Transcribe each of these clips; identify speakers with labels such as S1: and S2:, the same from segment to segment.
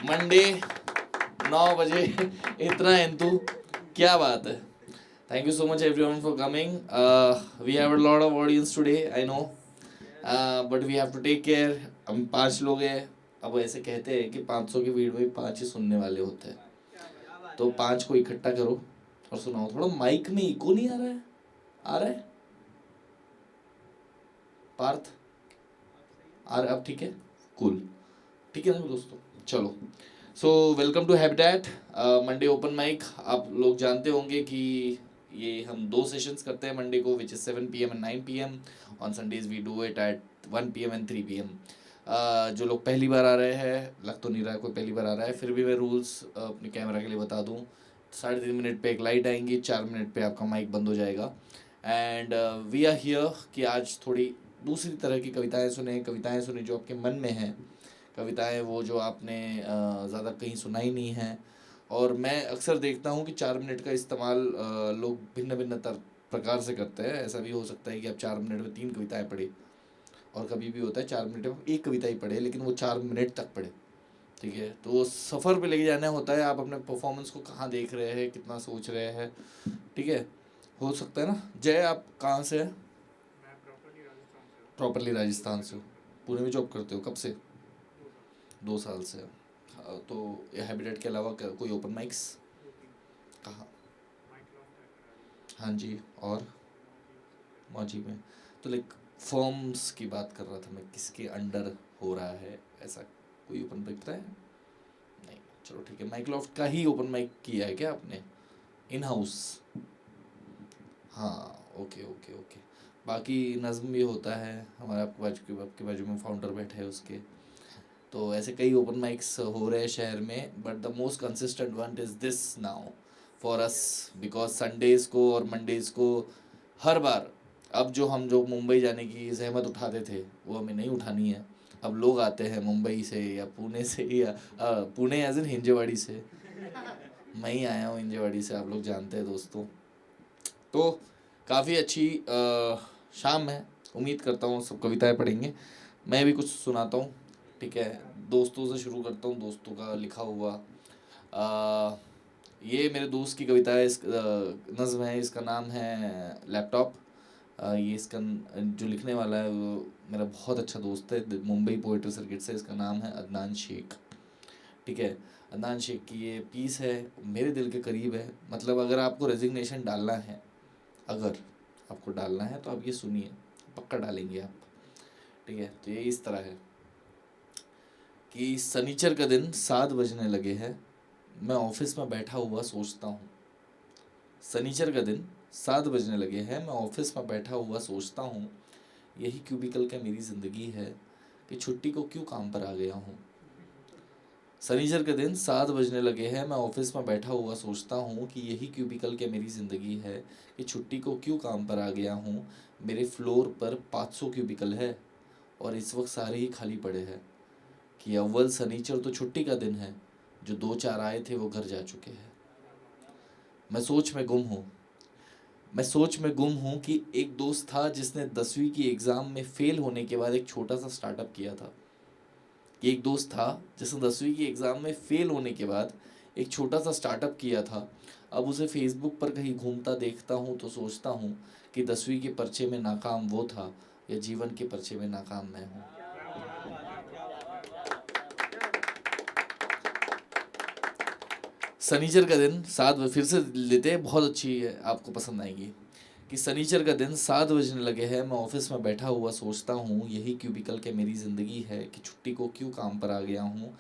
S1: Monday 9 बजे इतना एंतु, क्या बात है। Thank you so much everyone for coming. We have a lot of audience today, I know, but we have to take care. हम 5 लोग हैं। अब ऐसे कहते हैं कि 500 की भीड़ में 5 ही सुनने वाले होते हैं, तो 5 को इकट्ठा करो और सुनाओ। थोड़ा माइक में इको नहीं आ रहा है? आ रहा है पार्थ? आ रहा है अब? ठीक है, कूल, ठीक है ना दोस्तों। चलो, so welcome to Habitat Monday open mic. आप लोग जानते होंगे कि ये हम 2 सेशंस करते हैं मंडे को, which is 7 PM and 9 PM। On Sundays we do it at 1 PM and 3 PM। जो लोग पहली बार आ रहे हैं, लग तो नहीं रहा है कोई पहली बार आ रहा है, फिर भी मैं रूल्स अपने कैमरा के लिए बता दूँ। 3.5 मिनट पे एक लाइट आएंगी, 4 मिनट पे आपका माइक बंद हो जाएगा। एंड वी आर हियर कि आज थोड़ी दूसरी तरह की कविताएं सुने जो आपके मन में हैं। कविताएं वो जो आपने ज़्यादा कहीं सुनाई नहीं हैं। और मैं अक्सर देखता हूँ कि 4 मिनट का इस्तेमाल लोग भिन्न भिन्न प्रकार से करते हैं। ऐसा भी हो सकता है कि आप 4 मिनट में 3 कविताएं पढ़े, और कभी भी होता है 4 मिनट में एक कविता ही पढ़े, लेकिन वो 4 मिनट तक पढ़े। ठीक है, तो वो सफ़र पे लेके जाना होता है। आप अपने परफॉर्मेंस को कहाँ देख रहे हैं, कितना सोच रहे हैं। ठीक है, हो सकता है ना। जय, आप कहाँ से हैं? प्रॉपरली राजस्थान से हो। पुणे में जॉब करते हो? कब से? 2 साल से। तो हैबिटेट के अलावा कोई ओपन माइक्स? कहाँ? हाँ जी, और मौजी में। तो लाइक फॉर्म्स की बात कर रहा था मैं, किसके अंडर हो रहा है ऐसा कोई ओपन माइक पता है? नहीं, चलो ठीक है। माइक्रोसॉफ्ट का ही ओपन माइक किया है क्या आपने, इन हाउस? हाँ, ओके ओके ओके। बाकी नज़्म भी होता है हमारे आपके बाजू में फाउंडर बैठे हैं उसके। तो ऐसे कई ओपन माइक्स हो रहे हैं शहर में, but the most consistent one is this now for us, because Sundays को और मंडेज़ को हर बार, अब जो मुंबई जाने की जहमत उठाते थे वो हमें नहीं उठानी है। अब लोग आते हैं मुंबई से या पुणे से, या पुणे एज इन हिंजेवाड़ी से। मैं ही आया हूँ हिंजेवाड़ी से, आप लोग जानते हैं दोस्तों। तो काफ़ी अच्छी शाम है। उम्मीद करता हूँ सब कविताएं पढ़ेंगे, मैं भी कुछ सुनाता हूँ। ठीक है, दोस्तों से शुरू करता हूँ, दोस्तों का लिखा हुआ। ये मेरे दोस्त की कविता है, इस नज़्म है, इसका नाम है लैपटॉप। ये इसका जो लिखने वाला है वो मेरा बहुत अच्छा दोस्त है, मुंबई पोएट्री सर्किट से। इसका नाम है अदनान शेख। ठीक है, अदनान शेख की ये पीस है, मेरे दिल के करीब है। मतलब अगर आपको रेजिग्नेशन डालना है, अगर आपको डालना है तो आप ये सुनिए, पक्का डालेंगे आप। ठीक है, तो ये इस तरह है कि शनिचर का दिन 7 बजने लगे हैं, मैं ऑफिस में बैठा हुआ सोचता हूँ। शनिचर का दिन 7 बजने लगे हैं, मैं ऑफिस में बैठा हुआ सोचता हूँ, यही क्यूबिकल का मेरी ज़िंदगी है कि छुट्टी को क्यों काम पर आ गया हूँ। शनिचर के दिन 7 बजने लगे हैं, मैं ऑफिस में बैठा हुआ सोचता हूँ कि यही क्यूबिकल के मेरी ज़िंदगी है कि छुट्टी को क्यों काम पर आ गया हूँ। मेरे फ्लोर पर 500 क्यूबिकल है और इस वक्त सारे ही खाली पड़े हैं कि अव्वल शनिचर तो छुट्टी का दिन है, जो 2-4 आए थे वो घर जा चुके हैं। मैं सोच में गुम हूँ, मैं सोच में गुम हूँ कि एक दोस्त था जिसने 10वीं की एग्ज़ाम में फ़ेल होने के बाद एक छोटा सा स्टार्टअप किया था। कि एक दोस्त था जिसने 10वीं की एग्ज़ाम में फ़ेल होने के बाद एक छोटा सा स्टार्टअप किया था। अब उसे फेसबुक पर कहीं घूमता देखता हूँ तो सोचता हूँ कि 10वीं के पर्चे में नाकाम वो था या जीवन के पर्चे में नाकाम मैं हूँ। शनिचर का दिन 7 फिर से लेते हैं, बहुत अच्छी है, आपको पसंद आएगी। कि शनिचर का दिन 7 बजने लगे हैं, मैं ऑफिस में बैठा हुआ सोचता हूँ, यही क्यूबिकल के मेरी ज़िंदगी है कि छुट्टी को क्यों काम पर आ गया हूँ।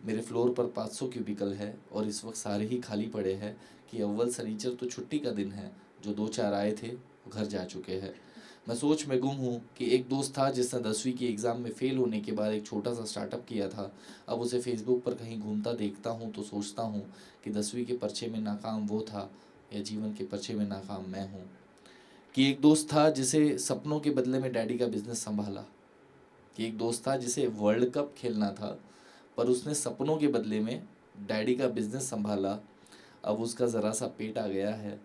S1: मेरे फ्लोर पर 500 क्यूबिकल है और इस वक्त सारे ही खाली पड़े हैं कि अव्वल शनिचर तो छुट्टी का दिन है, जो 2-4 आए थे वो घर जा चुके हैं। मैं सोच में गुम हूँ कि एक दोस्त था जिसने 10वीं की एग्ज़ाम में फ़ेल होने के बाद एक छोटा सा स्टार्टअप किया था। अब उसे फेसबुक पर कहीं घूमता देखता हूँ तो सोचता हूँ कि 10वीं के पर्चे में नाकाम वो था या जीवन के पर्चे में नाकाम मैं हूँ। कि एक दोस्त था जिसे सपनों के बदले में डैडी का बिजनेस संभाला। कि एक दोस्त था जिसे वर्ल्ड कप खेलना था, पर उसने सपनों के बदले में डैडी का बिजनेस संभाला। अब उसका ज़रा सा पेट आ गया है,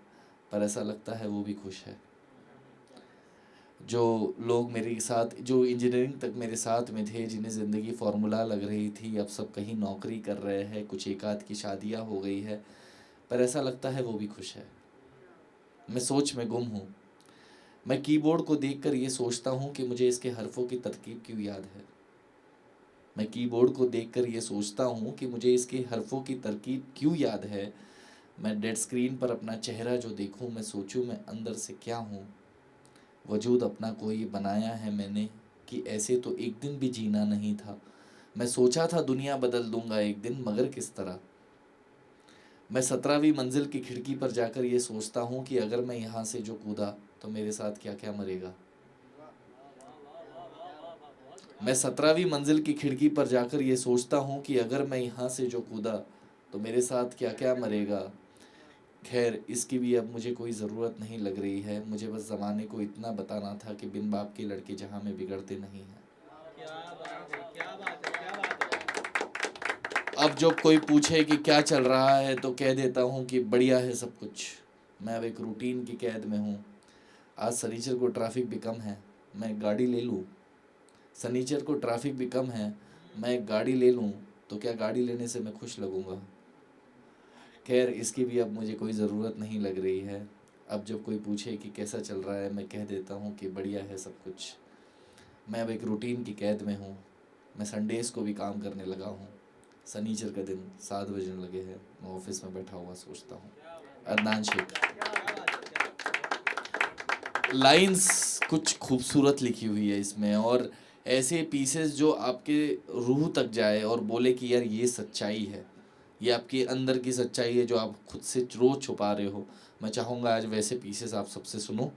S1: पर ऐसा लगता है वो भी खुश है। जो लोग मेरे साथ, जो इंजीनियरिंग तक मेरे साथ में थे, जिन्हें ज़िंदगी फार्मूला लग रही थी, अब सब कहीं नौकरी कर रहे हैं, कुछ एक आध की शादियाँ हो गई है, पर ऐसा लगता है वो भी खुश है। मैं सोच में गुम हूँ। मैं कीबोर्ड को देखकर ये सोचता हूँ कि मुझे इसके हरफों की तरकीब क्यों याद है। मैं कीबोर्ड को देखकर ये सोचता हूँ कि मुझे इसके हरफों की तरकीब क्यों याद है। मैं डेड स्क्रीन पर अपना चेहरा जो देखूँ, मैं सोचूँ मैं अंदर से क्या हूँ। वजूद अपना कोई बनाया है मैंने कि ऐसे तो एक दिन भी जीना नहीं था। मैं सोचा था दुनिया बदल दूंगा एक दिन, मगर किस तरह। मैं 17वीं मंजिल की खिड़की पर जाकर ये सोचता हूँ कि अगर मैं यहाँ से जो कूदा तो मेरे साथ क्या क्या मरेगा। मैं 17वीं मंजिल की खिड़की पर जाकर ये सोचता हूँ कि अगर मैं यहाँ से जो कूदा तो मेरे साथ क्या क्या मरेगा। खैर, इसकी भी अब मुझे कोई ज़रूरत नहीं लग रही है। मुझे बस ज़माने को इतना बताना था कि बिन बाप के लड़के जहाँ में बिगड़ते नहीं हैं। अब जब कोई पूछे कि क्या चल रहा है तो कह देता हूँ कि बढ़िया है सब कुछ। मैं अब एक रूटीन की कैद में हूँ। आज शनिचर को ट्रैफिक भी कम है, मैं गाड़ी ले लूँ। शनिचर को ट्रैफिक भी कम है, मैं एक गाड़ी ले लूँ तो क्या गाड़ी लेने से मैं खुश लगूँगा। खैर, इसकी भी अब मुझे कोई ज़रूरत नहीं लग रही है। अब जब कोई पूछे कि कैसा चल रहा है, मैं कह देता हूँ कि बढ़िया है सब कुछ। मैं अब एक रूटीन की कैद में हूँ। मैं संडेज़ को भी काम करने लगा हूँ। शनिचर का दिन 7 बजने लगे हैं, मैं ऑफिस में बैठा हुआ सोचता हूँ। अदनान शेख। लाइंस कुछ खूबसूरत लिखी हुई है इसमें, और ऐसे पीसेस जो आपके रूह तक जाए और बोले कि यार ये सच्चाई है, ये आपके अंदर की सच्चाई है जो आप खुद से रोज छुपा रहे हो। मैं चाहूँगा आज वैसे पीसेस आप सबसे सुनो,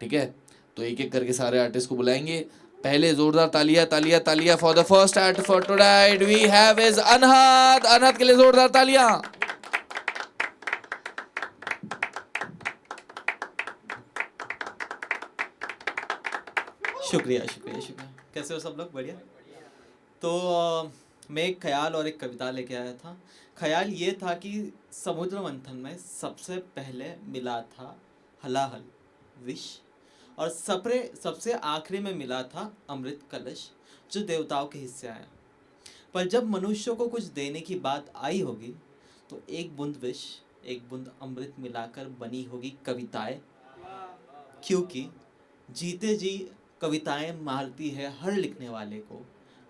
S1: ठीक है। तो एक एक करके सारे आर्टिस्ट को बुलाएंगे। पहले जोरदार तालियां तालियां तालियां for the first art for tonight we have is Anhad. Anhad के लिए जोरदार तालियां।
S2: शुक्रिया शुक्रिया शुक्रिया। कैसे हो सब लोग? बढ़िया। तो मैं एक ख्याल और एक कविता लेके आया था। ख्याल ये था कि समुद्र मंथन में सबसे पहले मिला था हलाहल विष, और सबसे आखिरी में मिला था अमृत कलश जो देवताओं के हिस्से आया। पर जब मनुष्यों को कुछ देने की बात आई होगी तो एक बूंद विष एक बूंद अमृत मिलाकर बनी होगी कविताएं, क्योंकि जीते जी कविताएं मारती है हर लिखने वाले को,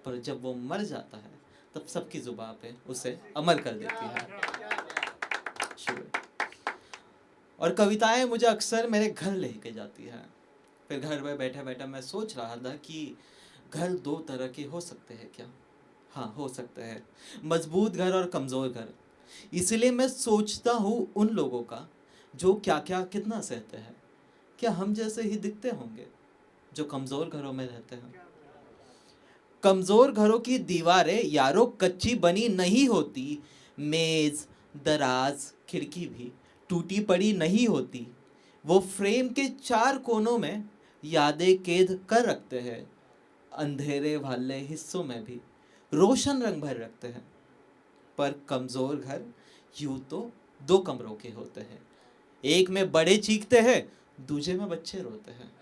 S2: पर जब वो मर जाता है तब सबकी जुबान पे उसे अमर कर देती है। और कविताएं मुझे अक्सर मेरे घर लेके जाती है। फिर घर में बैठे बैठे मैं सोच रहा था कि घर दो तरह के हो सकते हैं क्या? हाँ, हो सकते हैं, मजबूत घर और कमज़ोर घर। इसलिए मैं सोचता हूँ उन लोगों का जो क्या क्या कितना सहते हैं। क्या हम जैसे ही दिखते होंगे जो कमज़ोर घरों में रहते हैं? कमज़ोर घरों की दीवारें यारों कच्ची बनी नहीं होती, मेज़ दराज खिड़की भी टूटी पड़ी नहीं होती। वो फ्रेम के चार कोनों में यादें कैद कर रखते हैं, अंधेरे वाले हिस्सों में भी रोशन रंग भर रखते हैं। पर कमज़ोर घर यूं तो दो कमरों के होते हैं, एक में बड़े चीखते हैं, दूसरे में बच्चे रोते हैं।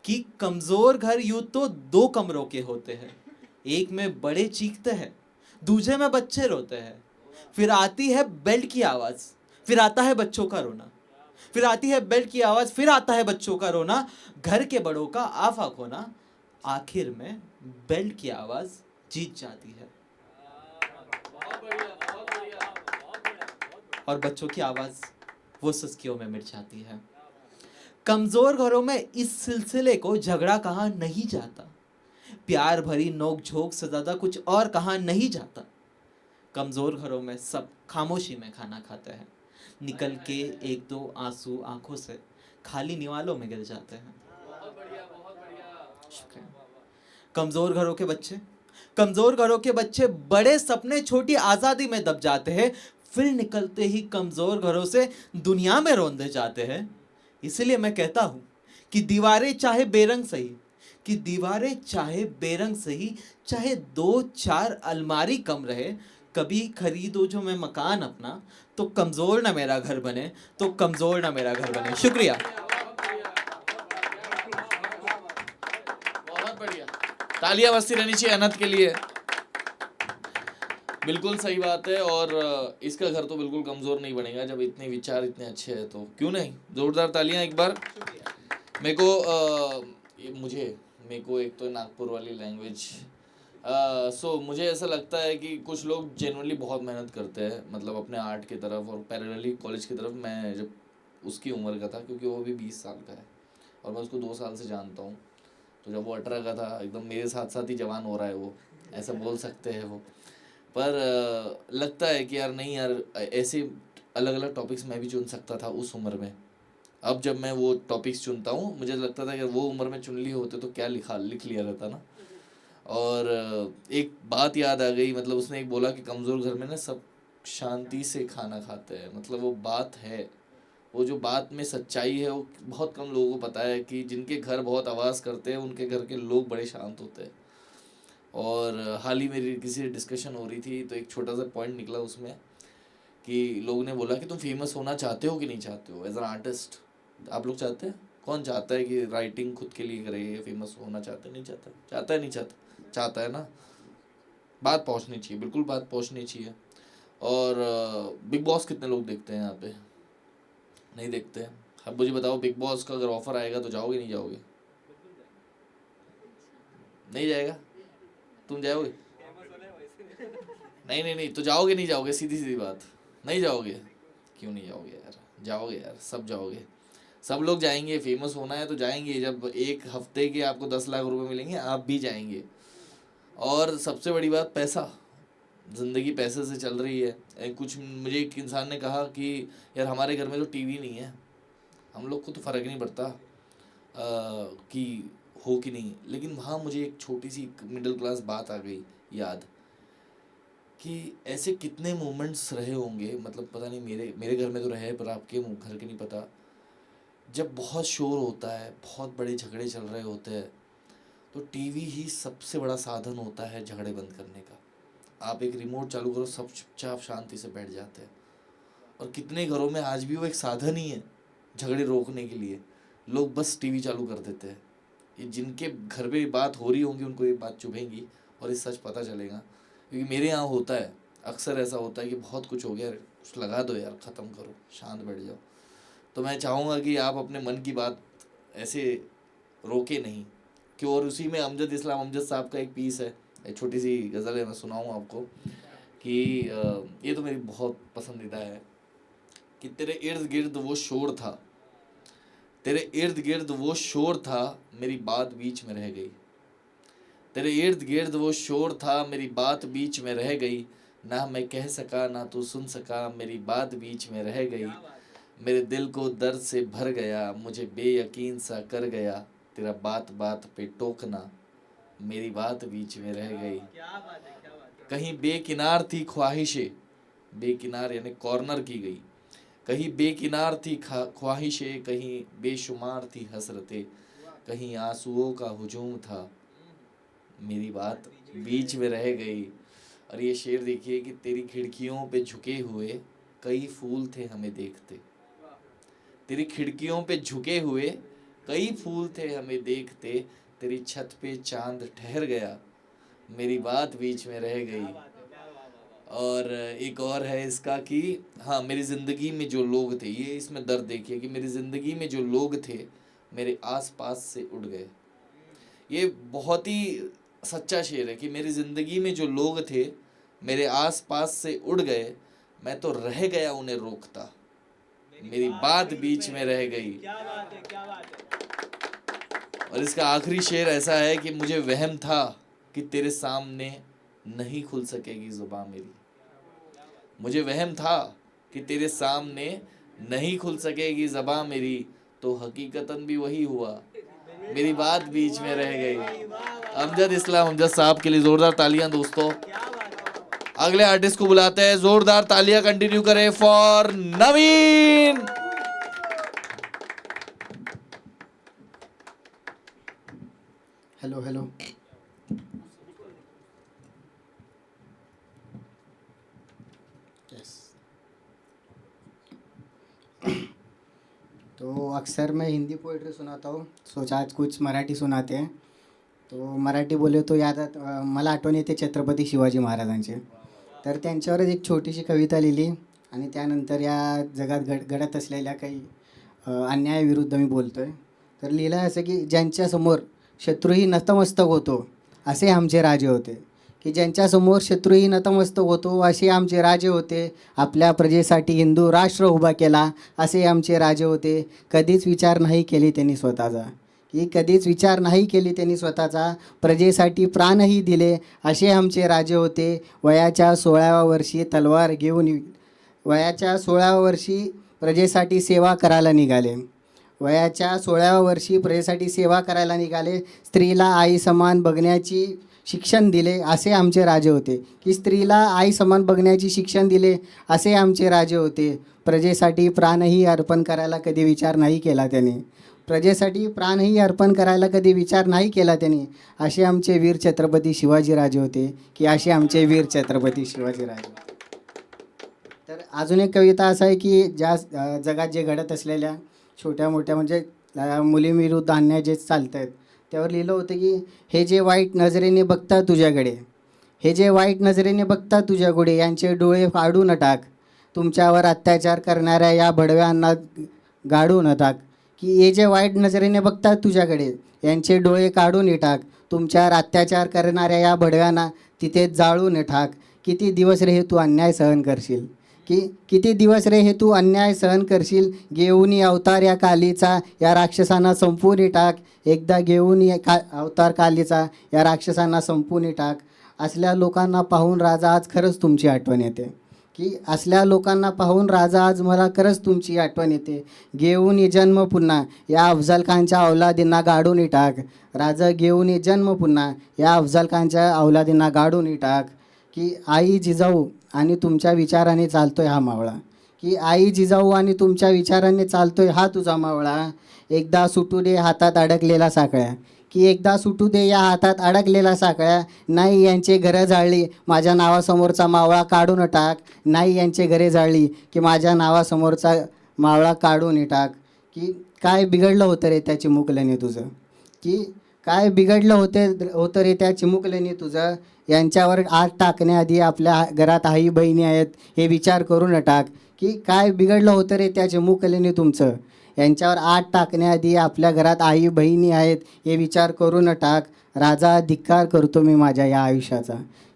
S2: कि कमजोर घर यूं तो दो कमरों के होते हैं, एक में बड़े चीखते हैं, दूसरे में बच्चे रोते हैं। फिर आती है बेल्ट की आवाज, फिर आता है बच्चों का रोना, फिर आती है बेल्ट की आवाज, फिर आता है बच्चों का रोना। घर के बड़ों का आफा खोना, आखिर में बेल्ट की आवाज जीत जाती है और बच्चों की आवाज वो सुस्कियों में मिट जाती है। कमजोर घरों में इस सिलसिले को झगड़ा कहा नहीं जाता, प्यार भरी नोक झोंक से ज्यादा कुछ और कहा नहीं जाता। कमजोर घरों में सब खामोशी में खाना खाते हैं, निकल के एक दो आंसू आंखों से खाली निवालों में गिर जाते हैं। शुक्रिया। कमजोर घरों के बच्चे बड़े सपने छोटी आजादी में दब जाते हैं, फिर निकलते ही कमजोर घरों से दुनिया में रौंदे जाते हैं। इसलिए मैं कहता हूं कि दीवारें चाहे बेरंग सही, चाहे दो चार अलमारी कम रहे, कभी खरीदो जो मैं मकान अपना, तो कमजोर ना मेरा घर बने, शुक्रिया।
S1: तालियां बजती रहनी चाहिए अनंत के लिए। बिल्कुल सही बात है। और इसका घर तो बिल्कुल कमज़ोर नहीं बनेगा जब इतने विचार इतने अच्छे हैं, तो क्यों नहीं, ज़ोरदार तालियां एक बार। मेरे को मेरे को एक तो नागपुर वाली लैंग्वेज, मुझे ऐसा लगता है कि कुछ लोग जेनुअनली बहुत मेहनत करते हैं, मतलब अपने आर्ट की तरफ, और पैरेलली कॉलेज की तरफ। मैं जब उसकी उम्र का था, क्योंकि वो भी 20 साल का है और मैं उसको 2 साल से जानता हूँ, तो जब वो 18 का था, एकदम मेरे साथ साथ ही जवान हो रहा है वो, ऐसा बोल सकते हैं वो। पर लगता है कि यार नहीं यार, ऐसे अलग अलग टॉपिक्स मैं भी चुन सकता था उस उम्र में। अब जब मैं वो टॉपिक्स चुनता हूँ, मुझे लगता था कि वो उम्र में चुन लिए होते तो क्या लिख लिया रहता ना। और एक बात याद आ गई, मतलब उसने एक बोला कि कमज़ोर घर में ना सब शांति से खाना खाते हैं, मतलब वो बात है, वो जो बात में सच्चाई है वो बहुत कम लोगों को पता है कि जिनके घर बहुत आवाज़ करते हैं उनके घर के लोग बड़े शांत होते हैं। और हाल ही मेरी किसी डिस्कशन हो रही थी, तो एक छोटा सा पॉइंट निकला उसमें कि लोगों ने बोला कि तुम फेमस होना चाहते हो कि नहीं चाहते हो एज एन आर्टिस्ट। आप लोग चाहते हैं? कौन चाहता है कि राइटिंग खुद के लिए करे, फेमस होना चाहते नहीं चाहता? चाहता है नहीं चाहता? चाहता है ना। बात पहुंचनी चाहिए, बिल्कुल बात पहुंचनी चाहिए। और बिग बॉस कितने लोग देखते हैं यहाँ पे? नहीं देखते हैं। अब मुझे बताओ, बिग बॉस का अगर ऑफर आएगा तो जाओगे नहीं जाओगे? नहीं जाएगा? तुम जाओगे? नहीं नहीं नहीं, तो जाओगे नहीं जाओगे? सीधी सीधी बात, नहीं जाओगे? क्यों नहीं जाओगे यार? जाओगे यार, सब जाओगे, सब लोग जाएंगे। फेमस होना है तो जाएंगे। जब एक हफ्ते के आपको 10 लाख रुपए मिलेंगे, आप भी जाएंगे। और सबसे बड़ी बात, पैसा। ज़िंदगी पैसे से चल रही है। कुछ मुझे एक इंसान ने कहा कि यार हमारे घर में तो टीवी नहीं है, हम लोग को तो फ़र्क नहीं पड़ता कि हो कि नहीं। लेकिन वहाँ मुझे एक छोटी सी मिडिल क्लास बात आ गई याद, कि ऐसे कितने मोमेंट्स रहे होंगे, मतलब पता नहीं, मेरे घर में तो रहे, पर आपके घर के नहीं पता। जब बहुत शोर होता है, बहुत बड़े झगड़े चल रहे होते हैं, तो टीवी ही सबसे बड़ा साधन होता है झगड़े बंद करने का। आप एक रिमोट चालू करो, सब चुपचाप शांति से बैठ जाते हैं। और कितने घरों में आज भी वो एक साधन ही है झगड़े रोकने के लिए, लोग बस टीवी चालू कर देते हैं। ये जिनके घर पे बात हो रही होंगी उनको ये बात चुभेंगी और ये सच पता चलेगा, क्योंकि मेरे यहाँ होता है, अक्सर ऐसा होता है कि बहुत कुछ हो गया, कुछ लगा दो यार, ख़त्म करो, शांत बैठ जाओ। तो मैं चाहूँगा कि आप अपने मन की बात ऐसे रोके नहीं कि। और उसी में अमजद इस्लाम अमजद साहब का एक पीस है, एक छोटी सी गज़ल है, मैं सुनाऊँ आपको कि ये तो मेरी बहुत पसंदीदा है कि तेरे इर्द गिर्द वो शोर था, तेरे इर्द गिर्द वो शोर था, मेरी बात बीच में रह गई। तेरे इर्द गिर्द वो शोर था, मेरी बात बीच में रह गई। ना मैं कह सका ना तू सुन सका, मेरी बात बीच में रह गई। मेरे दिल को दर्द से भर गया, मुझे बेयकीन सा कर गया। तेरा बात बात पे टोकना, मेरी बात बीच में रह गई। कहीं बेकिनार थी ख्वाहिशें, बेकिनार यानी कॉर्नर की गई। कहीं बेकिनार थी ख्वाहिशें, कहीं बेशुमार थी हसरतें, कहीं आंसुओं का हुजूम था, मेरी बात बीच में रह गई। और ये शेर देखिए कि तेरी खिड़कियों पे झुके हुए कई फूल थे हमें देखते, तेरी खिड़कियों पे झुके हुए कई फूल थे हमें देखते, तेरी छत पे चांद ठहर गया, मेरी बात बीच में रह गई। और एक और है इसका कि हाँ, मेरी ज़िंदगी में जो लोग थे, ये इसमें दर्द देखिए कि मेरी ज़िंदगी में जो लोग थे मेरे आस पास से उड़ गए। ये बहुत ही सच्चा शेर है कि मेरी ज़िंदगी में जो लोग थे मेरे आस पास से उड़ गए, मैं तो रह गया उन्हें रोकता, मेरी बात बीच में रह गई।
S2: क्या बात है, क्या बात है।
S1: और इसका आखिरी शेर ऐसा है कि मुझे वहम था कि तेरे सामने नहीं खुल सकेगी ज़ुबान मेरी, मुझे वहम था कि तेरे सामने नहीं खुल सकेगी ज़बां मेरी, तो हकीकतन भी वही हुआ, मेरी बात बीच में रह गई। अमजद इस्लाम अमजद साहब के लिए ज़ोरदार तालियां दोस्तों। अगले आर्टिस्ट को बुलाते हैं, ज़ोरदार तालियां कंटिन्यू करें for Naveen.
S3: Hello hello. Yes. तो अक्सर मैं हिंदी पोइट्री सुनाता हूँ, सोचा आज कुछ मराठी सुनाते हैं। तो मराठी बोलले तो यादात मला आठवण येते छत्रपती शिवाजी महाराजांची. तर त्यांच्यावरच एक छोटीशी कविता लिहिली आणि त्यानंतर या जगात घडत असलेल्या काही अन्यायाविरुद्ध मी बोलतो आहे. तर लिहिलं आहे असं की ज्यांच्यासमोर शत्रूही नतमस्तक होतो असे आमचे राजे होते. की ज्यांच्यासमोर शत्रूही नतमस्तक होतो असे आमचे राजे होते. आपल्या प्रजेसाठी हिंदू राष्ट्र उभा केला असे आमचे राजे होते. कधीच विचार नाही केली त्यांनी स्वतःचा. की कधीच विचार नाही केली त्यांनी स्वतःचा. प्रजेसाठी प्राणही दिले असे आमचे राजे होते. वयाच्या 16व्या वर्षी तलवार घेऊन वयाच्या 16व्या वर्षी प्रजेसाठी सेवा करायला निघाले. वयाच्या 16व्या वर्षी प्रजेसाठी सेवा करायला निघाले. स्त्रीला आई समान बघण्याची शिक्षण दिले असे आमचे राजे होते. की स्त्रीला आई समान बघण्याची शिक्षण दिले असे आमचे राजे होते. प्रजेसाठी प्राणही अर्पण करायला कधी विचार नाही केला त्यांनी. प्रजेसाठी प्राणही अर्पण करायला कधी विचार नाही केला त्यांनी. असे आमचे वीर छत्रपती शिवाजीराजे होते. की असे आमचे वीर छत्रपती शिवाजीराजे. तर अजून एक कविता असं आहे की ज्या जगात जे घडत असलेल्या छोट्या मोठ्या म्हणजे मुलींविरुद्ध अन्याय जे चालत आहेत त्यावर लिहिलं होतं की हे जे वाईट नजरेने बघतात तुझ्याकडे, हे जे वाईट नजरेने बघतात तुझ्याकडे, यांचे डोळे काढून टाक. तुमच्यावर अत्याचार करणाऱ्या या भडव्यांना गाडून टाक. की हे जे वाईट नजरेने बघतात तुझ्याकडे यांचे डोळे काढून टाक. तुमच्यावर अत्याचार करणाऱ्या या भडव्यांना तिथे जाळून टाक. किती दिवस रे हे तू अन्याय सहन करशील. की किती दिवस रे हे तू अन्याय सहन करशील. घेऊन अवतार या कालीचा या राक्षसांना संपवून टाक. एकदा घेऊन अवतार कालीचा या राक्षसांना संपवून टाक. असल्या लोकांना पाहून राजा आज खरंच तुमची आठवण येते. की असल्या लोकांना पाहून राजा आज मला खरंच तुमची आठवण येते. घेऊन जन्म पुन्हा या अफजल खानच्या अवलादींना गाडून टाक. राजा घेऊन जन्म पुन्हा या अफजल खानच्या अवलादींना गाडून टाक. की आई जिजाऊ आणि तुमच्या विचाराने चालतोय हा मावळा. की आई जिजाऊ आणि तुमच्या विचाराने चालतोय हा तुझा मावळा. एकदा सुटू दे हातात अडकलेला साकळ्या. की एकदा सुटू दे या हातात अडकलेला साकळ्या. नाही यांचे घरं जाळली माझ्या नावासमोरचा मावळा काढून टाक. नाही यांचे घरे जाळली की माझ्या नावासमोरचा मावळा काढून टाक. की काय बिघडलं होतं रे त्या चिमुकल्याने तुझं. की काय बिघडलं होतं रे त्या चिमुकल्याने तुझं. यांच्यावर आग टाकण्याआधी आपल्या घरात आई बहिणी आहेत हे विचार करून टाक. की काय बिघडलं होतं रे त्या चिमुकल्याने तुमचं. यांच्यावर आग टाकण्याआधी आपल्या घरात आई बहिणी आहेत हे विचार करून टाक. राजा धिक्कार करतो मी माझ्या या आयुष्याचा.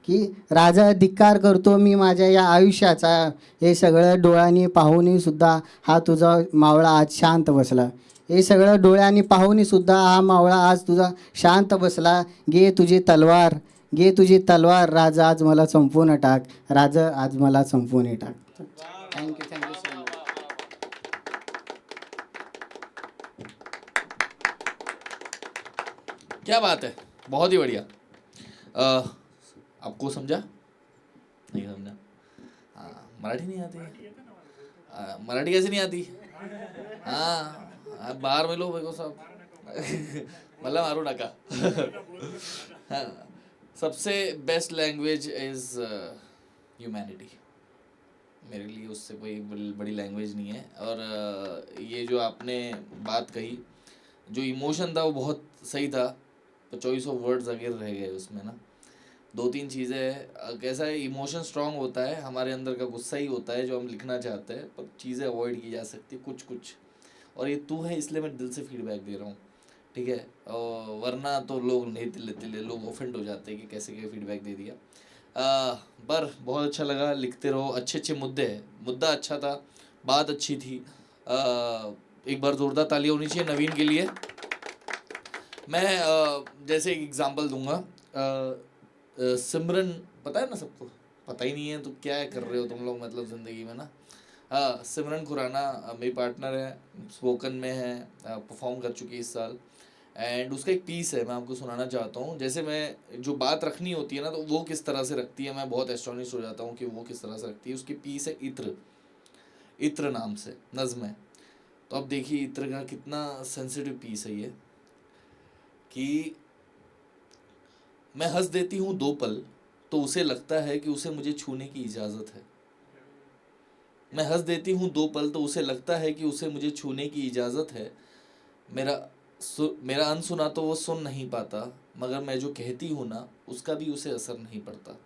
S3: की राजा धिक्कार करतो मी माझ्या या आयुष्याचा. हे सगळं डोळ्यांनी पाहूनही सुद्धा हा तुझा मावळा आज शांत बसला. हे सगळं डोळ्यांनी पाहूनही सुद्धा हा मावळा आज तुझा शांत बसला. घे तुझी तलवार, घे तुझी तलवार. राजा आज मला संपवून टाक. राजा आज मला संपवून टाक. Thank you so much.
S1: क्या बात है, बहुत ही बढ़िया. आपको समझा नहीं समझा? हाँ, मराठी नहीं आती. मराठी कैसे नहीं आती? हाँ, आप बाहर मिलो मेरे को सब. मतलब मारो नका. हाँ, सबसे बेस्ट लैंग्वेज इज ह्यूमैनिटी. मेरे लिए उससे कोई बड़ी लैंग्वेज नहीं है. और ये जो आपने बात कही, जो इमोशन था वो बहुत सही था. तो चॉइस ऑफ वर्ड्स अगर रह गए उसमें ना, 2-3 चीज़ें. कैसा है, इमोशन स्ट्रांग होता है, हमारे अंदर का गुस्सा ही होता है जो हम लिखना चाहते हैं, पर चीज़ें अवॉइड की जा सकती कुछ. और ये तू है इसलिए मैं दिल से फीडबैक दे रहा हूँ, ठीक है. और वरना तो लोग नहीं लेते, लोग ऑफेंड हो जाते हैं कि कैसे फीडबैक दे दिया. पर बहुत अच्छा लगा. लिखते रहो. अच्छे मुद्दे हैं. मुद्दा अच्छा था, बात अच्छी थी. एक बार ज़ोरदार तालियां होनी चाहिए नवीन के लिए. मैं जैसे एक एग्जांपल दूंगा. सिमरन पता है ना सबको? पता ही नहीं है तो क्या कर रहे हो तुम लोग मतलब ज़िंदगी में ना. सिमरन खुराना मेरी पार्टनर है, स्पोकन में है, परफॉर्म कर चुकी है इस साल. एंड उसका एक पीस है, मैं आपको सुनाना चाहता हूँ. जैसे मैं जो बात रखनी होती है ना तो वो किस तरह से रखती है, मैं बहुत एस्टोनिश हो जाता हूँ कि वो किस तरह से रखती है. उसकी पीस है इत्र नाम से नज़्म है. तो अब देखिए इत्र का कितना सेंसिटिव पीस है ये. कि मैं हंस देती हूँ 2 पल तो उसे लगता है कि उसे मुझे छूने की इजाज़त है. मैं हंस देती हूँ 2 पल तो उसे लगता है कि उसे मुझे छूने की इजाज़त है. मेरा अनसुना तो वो सुन नहीं पाता, मगर मैं जो कहती हूँ ना उसका भी उसे असर नहीं पड़ता।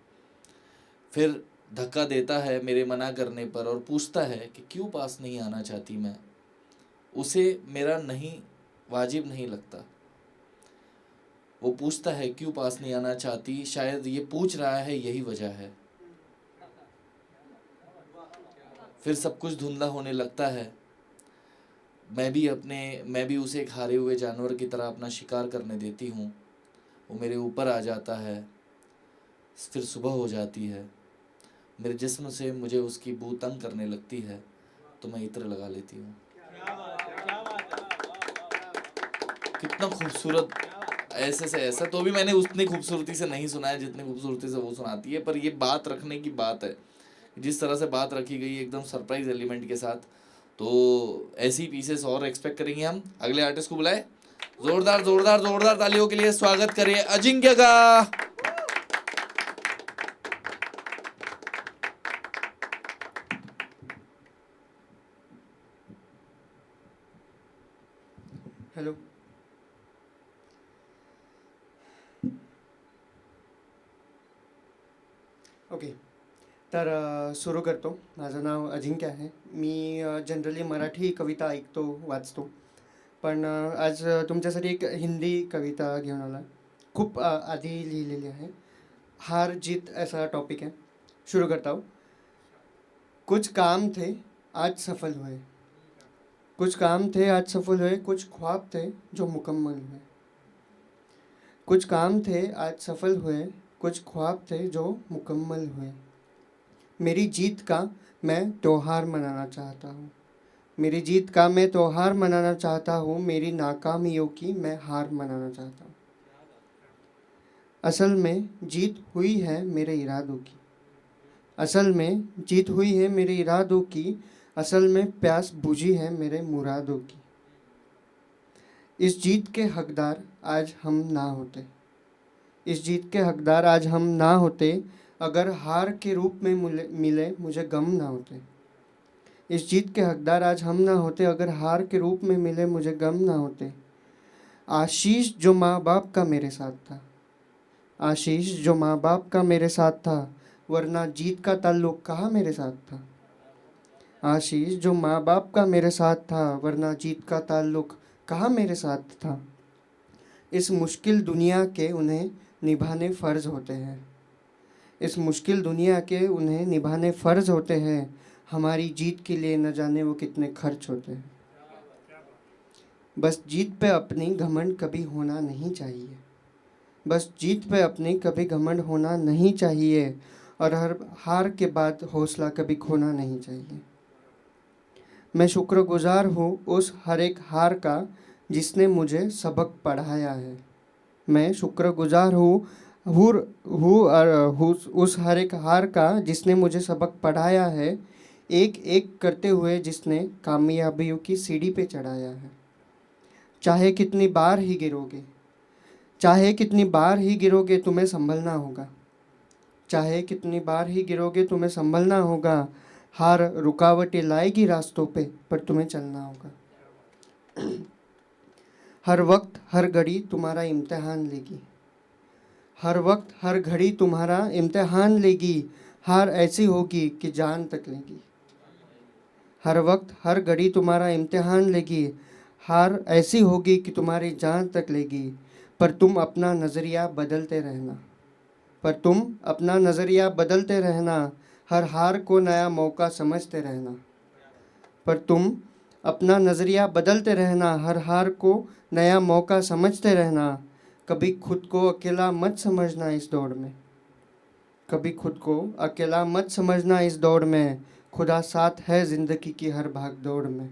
S1: फिर धक्का देता है मेरे मना करने पर और पूछता है कि क्यों पास नहीं आना चाहती मैं। उसे मेरा नहीं वाजिब नहीं लगता। वो पूछता है क्यों पास नहीं आना चाहती, शायद ये पूछ रहा है यही वजह है। फिर सब कुछ धुंधला होने लगता है। मैं भी उसे एक हारे हुए जानवर की तरह अपना शिकार करने देती हूँ। वो मेरे ऊपर आ जाता है। फिर सुबह हो जाती है। मेरे जिस्म से मुझे उसकी बू तंग करने लगती है तो मैं इत्र लगा लेती हूँ। कितना खूबसूरत, ऐसे से ऐसा तो भी मैंने उतनी खूबसूरती से नहीं सुना है जितनी खूबसूरती से वो सुनाती है। पर ये बात रखने की बात है, जिस तरह से बात रखी गई एकदम सरप्राइज एलिमेंट के साथ। तो ऐसी पीसेस और एक्सपेक्ट करेंगे हम। अगले आर्टिस्ट को बुलाए, जोरदार जोरदार जोरदार तालियों के लिए स्वागत करिए अजिंक्य का।
S4: Hello, okay. तर सुरू करतो. माझं नाव अजिंक्य आहे. मी जनरली मराठी कविता ऐकतो, वाचतो. पण आज तुमच्यासाठी एक हिंदी कविता घेऊन आला. खूप आधी लिहिलेली आहे. हार जीत ऐसा टॉपिक है. शुरू करता हूँ. कुछ काम थे आज सफल हुए, कुछ काम थे आज सफल हुए, कुछ ख्वाब थे जो मुकम्मल हुए. कुछ काम थे आज सफल हुए, कुछ ख्वाब थे जो मुकम्मल हुए. मेरी जीत का मैं त्योहार मनाना चाहता हूँ. मेरी जीत का मैं त्योहार मनाना चाहता हूँ. मेरी नाकामियों की मैं हार मनाना चाहता हूँ. असल में जीत हुई है मेरे इरादों की. असल में जीत हुई है मेरे इरादों की. असल में प्यास बुझी है मेरे मुरादों की. इस जीत के हकदार आज हम ना होते. इस जीत के हकदार आज हम ना होते. अगर हार के रूप में मिले मुझे गम ना होते. इस जीत के हकदार आज हम ना होते. अगर हार के रूप में मिले मुझे गम ना होते. आशीष जो माँ बाप का मेरे साथ था, आशीष जो माँ बाप का मेरे साथ था, वरना जीत का ताल्लुक कहाँ मेरे साथ था. आशीष जो माँ बाप का मेरे साथ था, वरना जीत का ताल्लुक कहाँ मेरे साथ था. इस मुश्किल दुनिया के उन्हें निभाने फ़र्ज होते हैं. इस मुश्किल दुनिया के उन्हें निभाने फ़र्ज होते हैं. हमारी जीत के लिए न जाने वो कितने खर्च होते हैं. बस जीत पे अपनी घमंड कभी होना नहीं चाहिए. बस जीत पे अपनी कभी घमंड होना नहीं चाहिए. और हर हार के बाद हौसला कभी खोना नहीं चाहिए. मैं शुक्रगुजार हूँ उस हर एक हार का जिसने मुझे सबक पढ़ाया है. मैं शुक्रगुजार हूँ उस हर एक हार का जिसने मुझे सबक पढ़ाया है. एक एक करते हुए जिसने कामयाबियों की सीढ़ी पे चढ़ाया है. चाहे कितनी बार ही गिरोगे, चाहे कितनी बार ही गिरोगे तुम्हें संभलना होगा. चाहे कितनी बार ही गिरोगे तुम्हें संभलना होगा. हार रुकावटें लाएगी रास्तों पे, पर तुम्हें चलना होगा. हर वक्त हर घड़ी तुम्हारा इम्तिहान लेगी. हर वक्त हर घड़ी तुम्हारा इम्तिहान लेगी. हार ऐसी होगी कि जान तक लेगी. हर वक्त हर घड़ी तुम्हारा इम्तिहान लेगी. हार ऐसी होगी कि तुम्हारी जान तक लेगी. पर तुम अपना नज़रिया बदलते रहना. पर तुम अपना नज़रिया बदलते रहना. हर हार को नया मौका समझते रहना. पर तुम अपना नज़रिया बदलते रहना. हर हार को नया मौका समझते रहना. कभी खुद को अकेला मत समझना इस दौड़ में. कभी खुद को अकेला मत समझना इस दौड़ में. खुदा साथ है ज़िंदगी की हर भाग दौड़ में.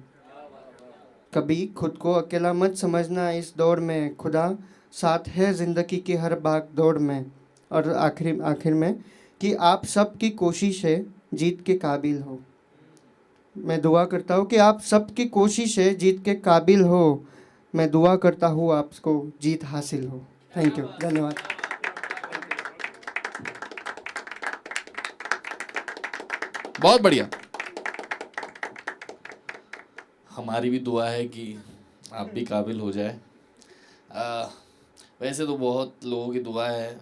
S4: कभी खुद को अकेला मत समझना इस दौड़ में. खुदा साथ है ज़िंदगी की हर भाग दौड़ में. और आखिर में कि आप सब की कोशिशें जीत के काबिल हो. मैं दुआ करता हूँ कि आप सबकी कोशिशें जीत के काबिल हो. मैं दुआ करता हूँ आपको जीत हासिल हो. थैंक यू, धन्यवाद.
S1: बहुत बढ़िया. हमारी भी दुआ है कि आप भी काबिल हो जाए. वैसे तो बहुत लोगों की दुआ है,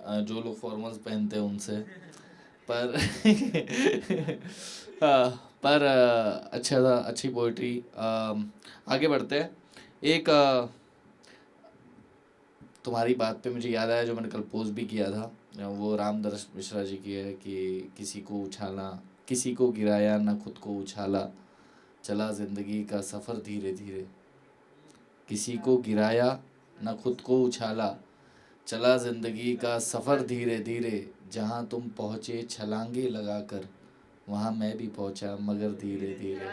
S1: जो लोग फॉर्मल्स पहनते हैं उनसे, पर पर अच्छा था, अच्छी पोइट्री। आगे बढ़ते हैं। एक तुम्हारी बात पे मुझे याद आया, जो मैंने कल पोस्ट भी किया था, वो रामदर्श मिश्रा जी की है कि किसी को उछाला, किसी को गिराया ना खुद को उछाला, चला जिंदगी का सफ़र धीरे धीरे। किसी को गिराया ना खुद को उछाला, चला जिंदगी का सफ़र धीरे धीरे। जहाँ तुम पहुँचे छलांगे लगाकर, वहाँ मैं भी पहुँचा मगर धीरे धीरे।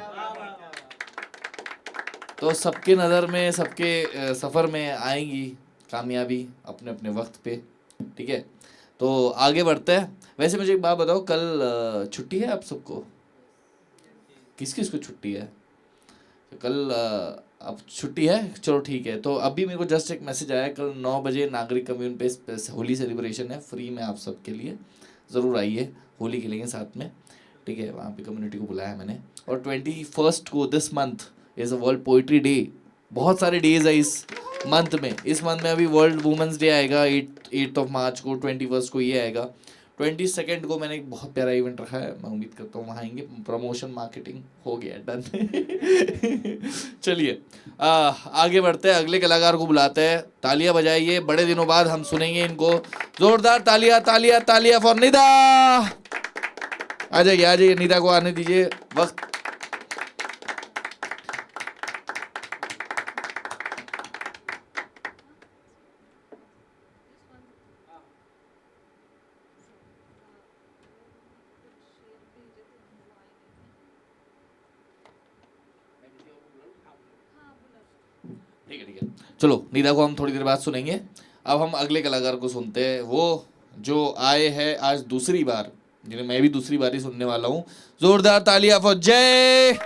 S1: तो सबके नज़र में, सबके सफ़र में आएंगी कामयाबी अपने अपने वक्त पे, ठीक है। तो आगे बढ़ते हैं। वैसे मुझे एक बात बताओ, कल छुट्टी है आप सबको? किस किस को छुट्टी है? तो कल अब छुट्टी है, चलो ठीक है। तो अभी मेरे को जस्ट एक मैसेज आया, कल 9 बजे नागरिक कम्यून पे होली सेलिब्रेशन है, फ्री में आप सबके लिए, ज़रूर आइए, होली खेलेंगे साथ में, ठीक है। वहाँ पे कम्युनिटी को बुलाया मैंने। और 21 को this month is a world poetry day. बहुत सारे डेज है इस मंथ में। इस मंथ में अभी वर्ल्ड वुमेंस डे आएगा 8 मार्च को, 21 को ये आएगा, 22 को मैंने एक बहुत प्यारा इवेंट रखा है, मैं उम्मीद करता हूँ वहाँ आएंगे। प्रमोशन मार्केटिंग हो गया, डन। चलिए आगे बढ़ते हैं, अगले कलाकार को बुलाते हैं। तालियां बजाइए, बड़े दिनों बाद हम सुनेंगे इनको। जोरदार तालियां तालियां तालियां फॉर निदा। आ जाइए निदा को आने दीजिए, वक्त। ठीक है, चलो निदा को हम थोड़ी देर बाद सुनेंगे। अब हम अगले कलाकार को सुनते हैं, वो जो आए हैं आज दूसरी बार, जिन्हें मैं भी दूसरी बार ही सुनने वाला हूँ। जोरदार तालियां फॉर जय।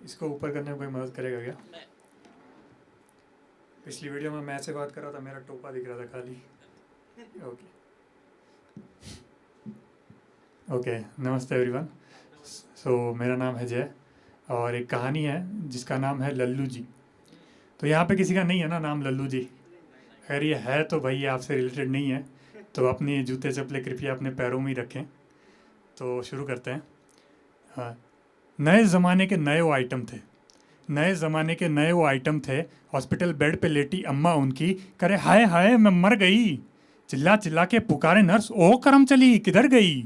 S5: इसको ऊपर करने में कोई मदद करेगा क्या? पिछली वीडियो में मैं से बात कर रहा था, मेरा टोपा दिख रहा था खाली। ओके ओके, नमस्ते एवरीवन। सो मेरा नाम है जय, और एक कहानी है जिसका नाम है लल्लू जी। तो यहाँ पे किसी का नहीं है ना नाम लल्लू जी? अगर ये है तो भाई ये आपसे रिलेटेड नहीं है, तो अपने जूते चप्पलें कृपया अपने पैरों में ही रखें। तो शुरू करते हैं। हाँ, नए ज़माने के नए वो आइटम थे, नए ज़माने के नए वो आइटम थे। हॉस्पिटल बेड पे लेटी अम्मा उनकी, करे हाय हाय मैं मर गई। चिल्ला चिल्ला के पुकारे नर्स, ओ करम चली किधर गई।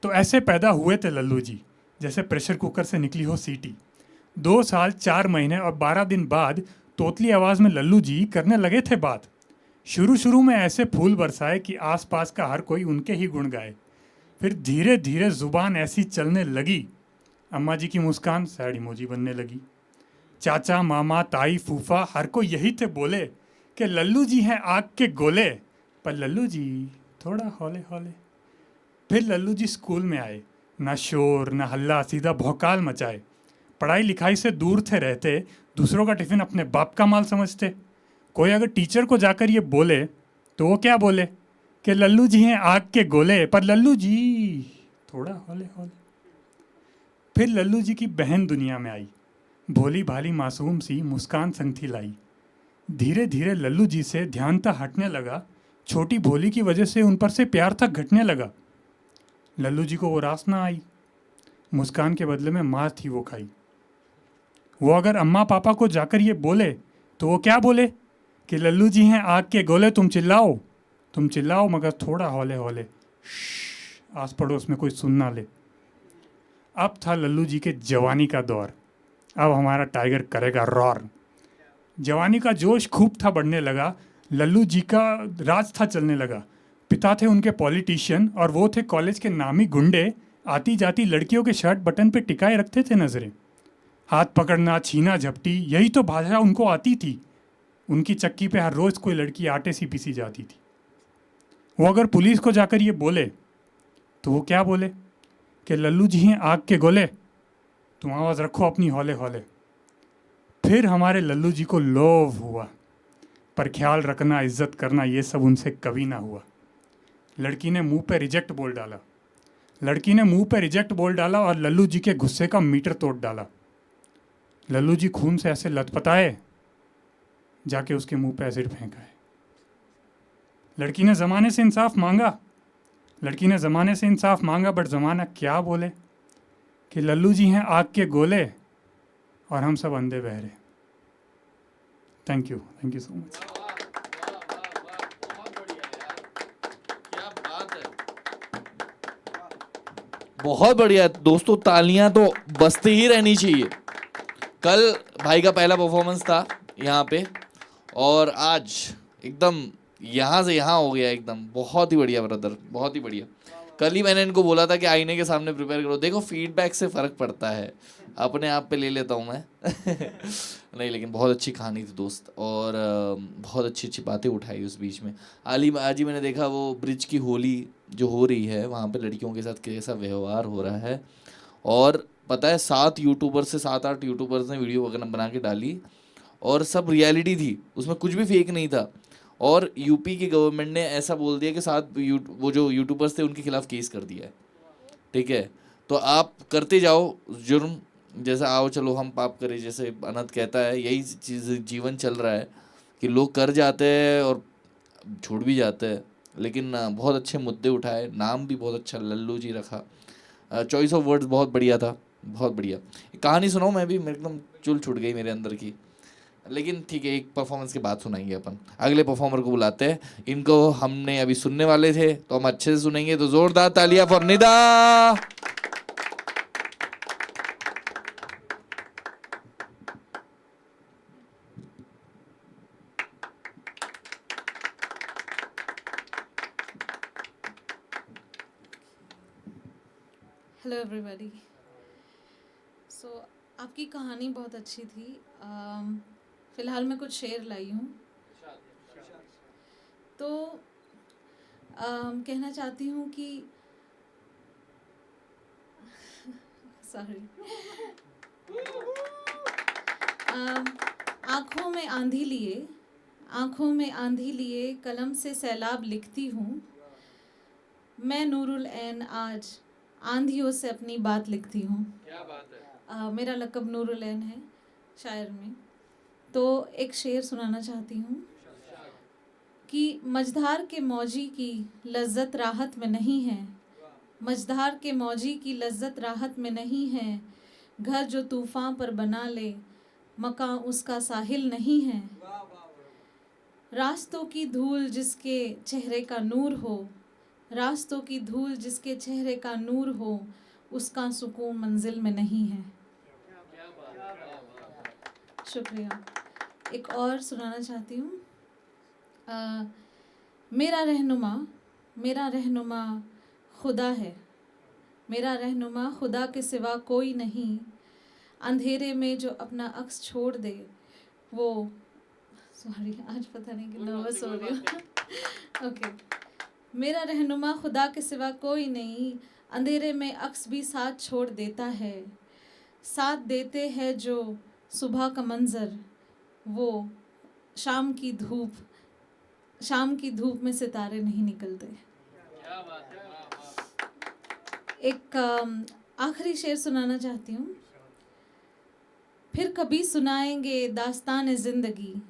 S5: तो ऐसे पैदा हुए थे लल्लू जी, जैसे प्रेशर कुकर से निकली हो सीटी। 2 साल 4 महीने और 12 दिन बाद तोतली आवाज़ में लल्लू जी करने लगे थे बात। शुरू शुरू में ऐसे फूल बरसाए कि आसपास का हर कोई उनके ही गुण गाए। फिर धीरे धीरे ज़ुबान ऐसी चलने लगी, अम्मा जी की मुस्कान सैड इमोजी बनने लगी। चाचा मामा ताई फूफा हर कोई यही थे बोले कि लल्लू जी हैं आग के गोले, पर लल्लू जी थोड़ा हौले हौले। फिर लल्लू जी स्कूल में आए, ना शोर ना हल्ला, सीधा भौकाल मचाए। पढ़ाई लिखाई से दूर थे रहते, दूसरों का टिफ़िन अपने बाप का माल समझते। कोई अगर टीचर को जाकर ये बोले तो वो क्या बोले कि लल्लू जी हैं आग के गोले, पर लल्लू जी थोड़ा हौले हौले। फिर लल्लू जी की बहन दुनिया में आई, भोली भाली मासूम सी मुस्कान संग थी लाई। धीरे धीरे लल्लू जी से ध्यान था हटने लगा, छोटी भोली की वजह से उन पर से प्यार था घटने लगा। लल्लू जी को वो रास ना आई, मुस्कान के बदले में मार थी वो खाई। वो अगर अम्मा पापा को जाकर ये बोले तो वो क्या बोले कि लल्लू जी हैं आग के गोले, तुम चिल्लाओ मगर थोड़ा हौले हौले, आस पड़ोस में कोई सुन ना ले। अब था लल्लू जी के जवानी का दौर, अब हमारा टाइगर करेगा रॉर। जवानी का जोश खूब था बढ़ने लगा, लल्लू जी का राज था चलने लगा। पिता थे उनके पॉलिटिशियन और वो थे कॉलेज के नामी गुंडे, आती जाती लड़कियों के शर्ट बटन पे टिकाए रखते थे नजरें। हाथ पकड़ना छीना झपटी यही तो भाषा उनको आती थी। उनकी चक्की पे हर रोज़ कोई लड़की आटे सी पीसी जाती थी। वो अगर पुलिस को जाकर ये बोले तो वो क्या बोले कि लल्लू जी हैं आग के गोले, तुम आवाज़ रखो अपनी हौले हौले। फिर हमारे लल्लू जी को लोभ हुआ, पर ख्याल रखना इज्जत करना ये सब उनसे कभी ना हुआ। लड़की ने मुंह पे रिजेक्ट बोल डाला, और लल्लू जी के गुस्से का मीटर तोड़ डाला। लल्लू जी खून से ऐसे लथपथाए, जाके उसके मुंह पे एसिड फेंका है। लड़की ने ज़माने से इंसाफ मांगा, लड़की ने ज़माने से इंसाफ मांगा, बट ज़माना क्या बोले कि लल्लू जी हैं आग के गोले और हम सब अंधे बहरे। Thank you so much.
S1: बहुत बढ़िया दोस्तों, तालियां तो बजती ही रहनी चाहिए। कल भाई का पहला परफॉर्मेंस था यहाँ पे, और आज एकदम यहाँ से यहाँ हो गया एकदम। बहुत ही बढ़िया ब्रदर, बहुत ही बढ़िया। कल ही मैंने इनको बोला था कि आईने के सामने प्रिपेयर करो, देखो फीडबैक से फ़र्क पड़ता है, अपने आप पे ले लेता हूँ मैं। नहीं, लेकिन बहुत अच्छी कहानी थी दोस्त, और बहुत अच्छी अच्छी बातें उठाई उस बीच में। आज ही मैंने देखा वो ब्रिज की होली जो हो रही है, वहाँ पे लड़कियों के साथ कैसा व्यवहार हो रहा है। और पता है 7 8 यूट्यूबर्स ने वीडियो वगैरह बना के डाली, और सब रियलिटी थी, उसमें कुछ भी फेक नहीं था। और यूपी की गवर्नमेंट ने ऐसा बोल दिया कि वो जो यूट्यूबर्स थे उनके खिलाफ केस कर दिया है। ठीक है, तो आप करते जाओ जुर्म, जैसा आओ चलो हम पाप करें, जैसे अनंत कहता है, यही चीज़ जीवन चल रहा है कि लोग कर जाते हैं और छूट भी जाते हैं। लेकिन बहुत अच्छे मुद्दे उठाए, नाम भी बहुत अच्छा लल्लू जी रखा, चॉइस ऑफ वर्ड्स बहुत बढ़िया था, बहुत बढ़िया। एक कहानी सुनाऊँ मैं भी, मेरे एकदम चुल छूट गई मेरे अंदर की। लेकिन ठीक है, एक परफॉर्मेंस के बाद सुनाएंगे अपन। अगले परफॉर्मर को बुलाते हैं, इनको हमने अभी सुनने वाले थे तो हम अच्छे से सुनेंगे, तो जोरदार तालियां for Nida.
S6: Hello everybody. So आपकी कहानी बहुत अच्छी थी। फ़िलहाल मैं कुछ शेर लाई हूँ, तो कहना चाहती हूँ कि सॉरी, आँखों में आंधी लिए, आँखों में आंधी लिए कलम से सैलाब लिखती हूँ। मैं नूरुल ऐन आज आंधियों से अपनी बात लिखती हूँ। क्या बात है। मेरा लक़ब नूरुल ऐन है शायर में। तो एक शेर सुनाना चाहती हूँ कि मझधार के मौजी की लज्जत राहत में नहीं है, मझधार के मौजी की लज्जत राहत में नहीं है। घर जो तूफ़ान पर बना ले मकान उसका साहिल नहीं है। रास्तों की धूल जिसके चेहरे का नूर हो, रास्तों की धूल जिसके चेहरे का नूर हो, उसका सुकून मंजिल में नहीं है। शुक्रिया। एक और सुनाना चाहती हूँ। मेरा रहनुमा खुदा है, मेरा रहनुमा खुदा के सिवा कोई नहीं। अंधेरे में जो अपना अक्स छोड़ दे वो, सॉरी आज पता नहीं कि नर्वस हो रही हूँ। ओके, मेरा रहनुमा खुदा के सिवा कोई नहीं, अंधेरे में अक्स भी साथ छोड़ देता है। साथ देते हैं जो सुबह का मंज़र, वो शाम की धूप में सितारे नहीं निकलते। एक आखिरी शेर सुनाना चाहती हूँ। फिर कभी सुनाएंगे दास्तान ज़िंदगी,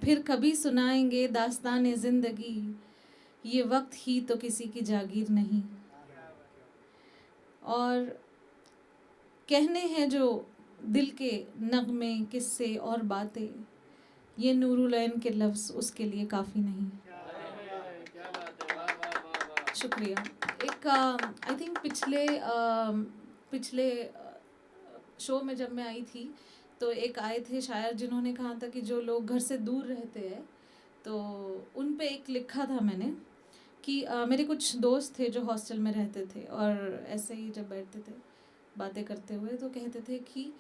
S6: फिर कभी सुनाएंगे दास्तान ज़िंदगी, ये वक्त ही तो किसी की जागीर नहीं। और कहने हैं जो दिल के नगमे किस्से और बातें, ये नूरुल ऐन के लफ्ज़ उसके लिए काफ़ी नहीं। शुक्रिया। एक आई थिंक पिछले शो में जब मैं आई थी तो एक आए थे शायर जिन्होंने कहा था कि जो लोग घर से दूर रहते हैं, तो उन पे एक लिखा था मैंने कि मेरे कुछ दोस्त थे जो हॉस्टल में रहते थे, और ऐसे ही जब बैठते थे बातें करते हुए तो कहते थे कि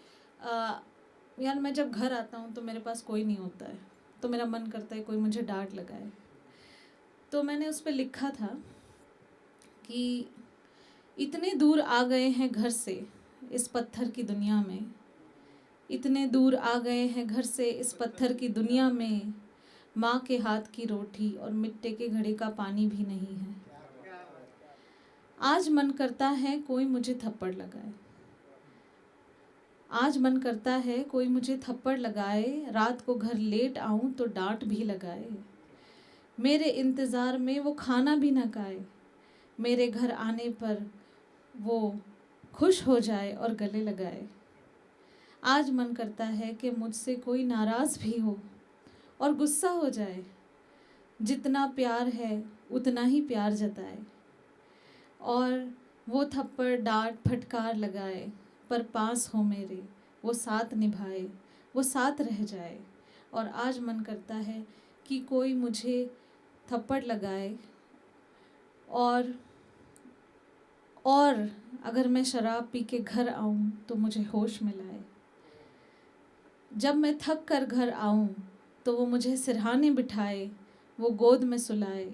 S6: यार मैं जब घर आता हूँ तो मेरे पास कोई नहीं होता है, तो मेरा मन करता है कोई मुझे डांट लगाए। तो मैंने उस पर लिखा था कि इतने दूर आ गए हैं घर से इस पत्थर की दुनिया में, इतने दूर आ गए हैं घर से इस पत्थर की दुनिया में, माँ के हाथ की रोटी और मिट्टी के घड़े का पानी भी नहीं है। आज मन करता है कोई मुझे थप्पड़ लगाए, आज मन करता है कोई मुझे थप्पड़ लगाए, रात को घर लेट आऊं तो डांट भी लगाए। मेरे इंतज़ार में वो खाना भी न खाए, मेरे घर आने पर वो खुश हो जाए और गले लगाए। आज मन करता है कि मुझसे कोई नाराज़ भी हो और गुस्सा हो जाए, जितना प्यार है उतना ही प्यार जताए, और वो थप्पड़ डांट फटकार लगाए, पर पास हो मेरे वो साथ निभाए, वो साथ रह जाए। और आज मन करता है कि कोई मुझे थप्पड़ लगाए और अगर मैं शराब पी के घर आऊं तो मुझे होश में लाए। जब मैं थक कर घर आऊं तो वो मुझे सिरहाने बिठाए, वो गोद में सुलाए।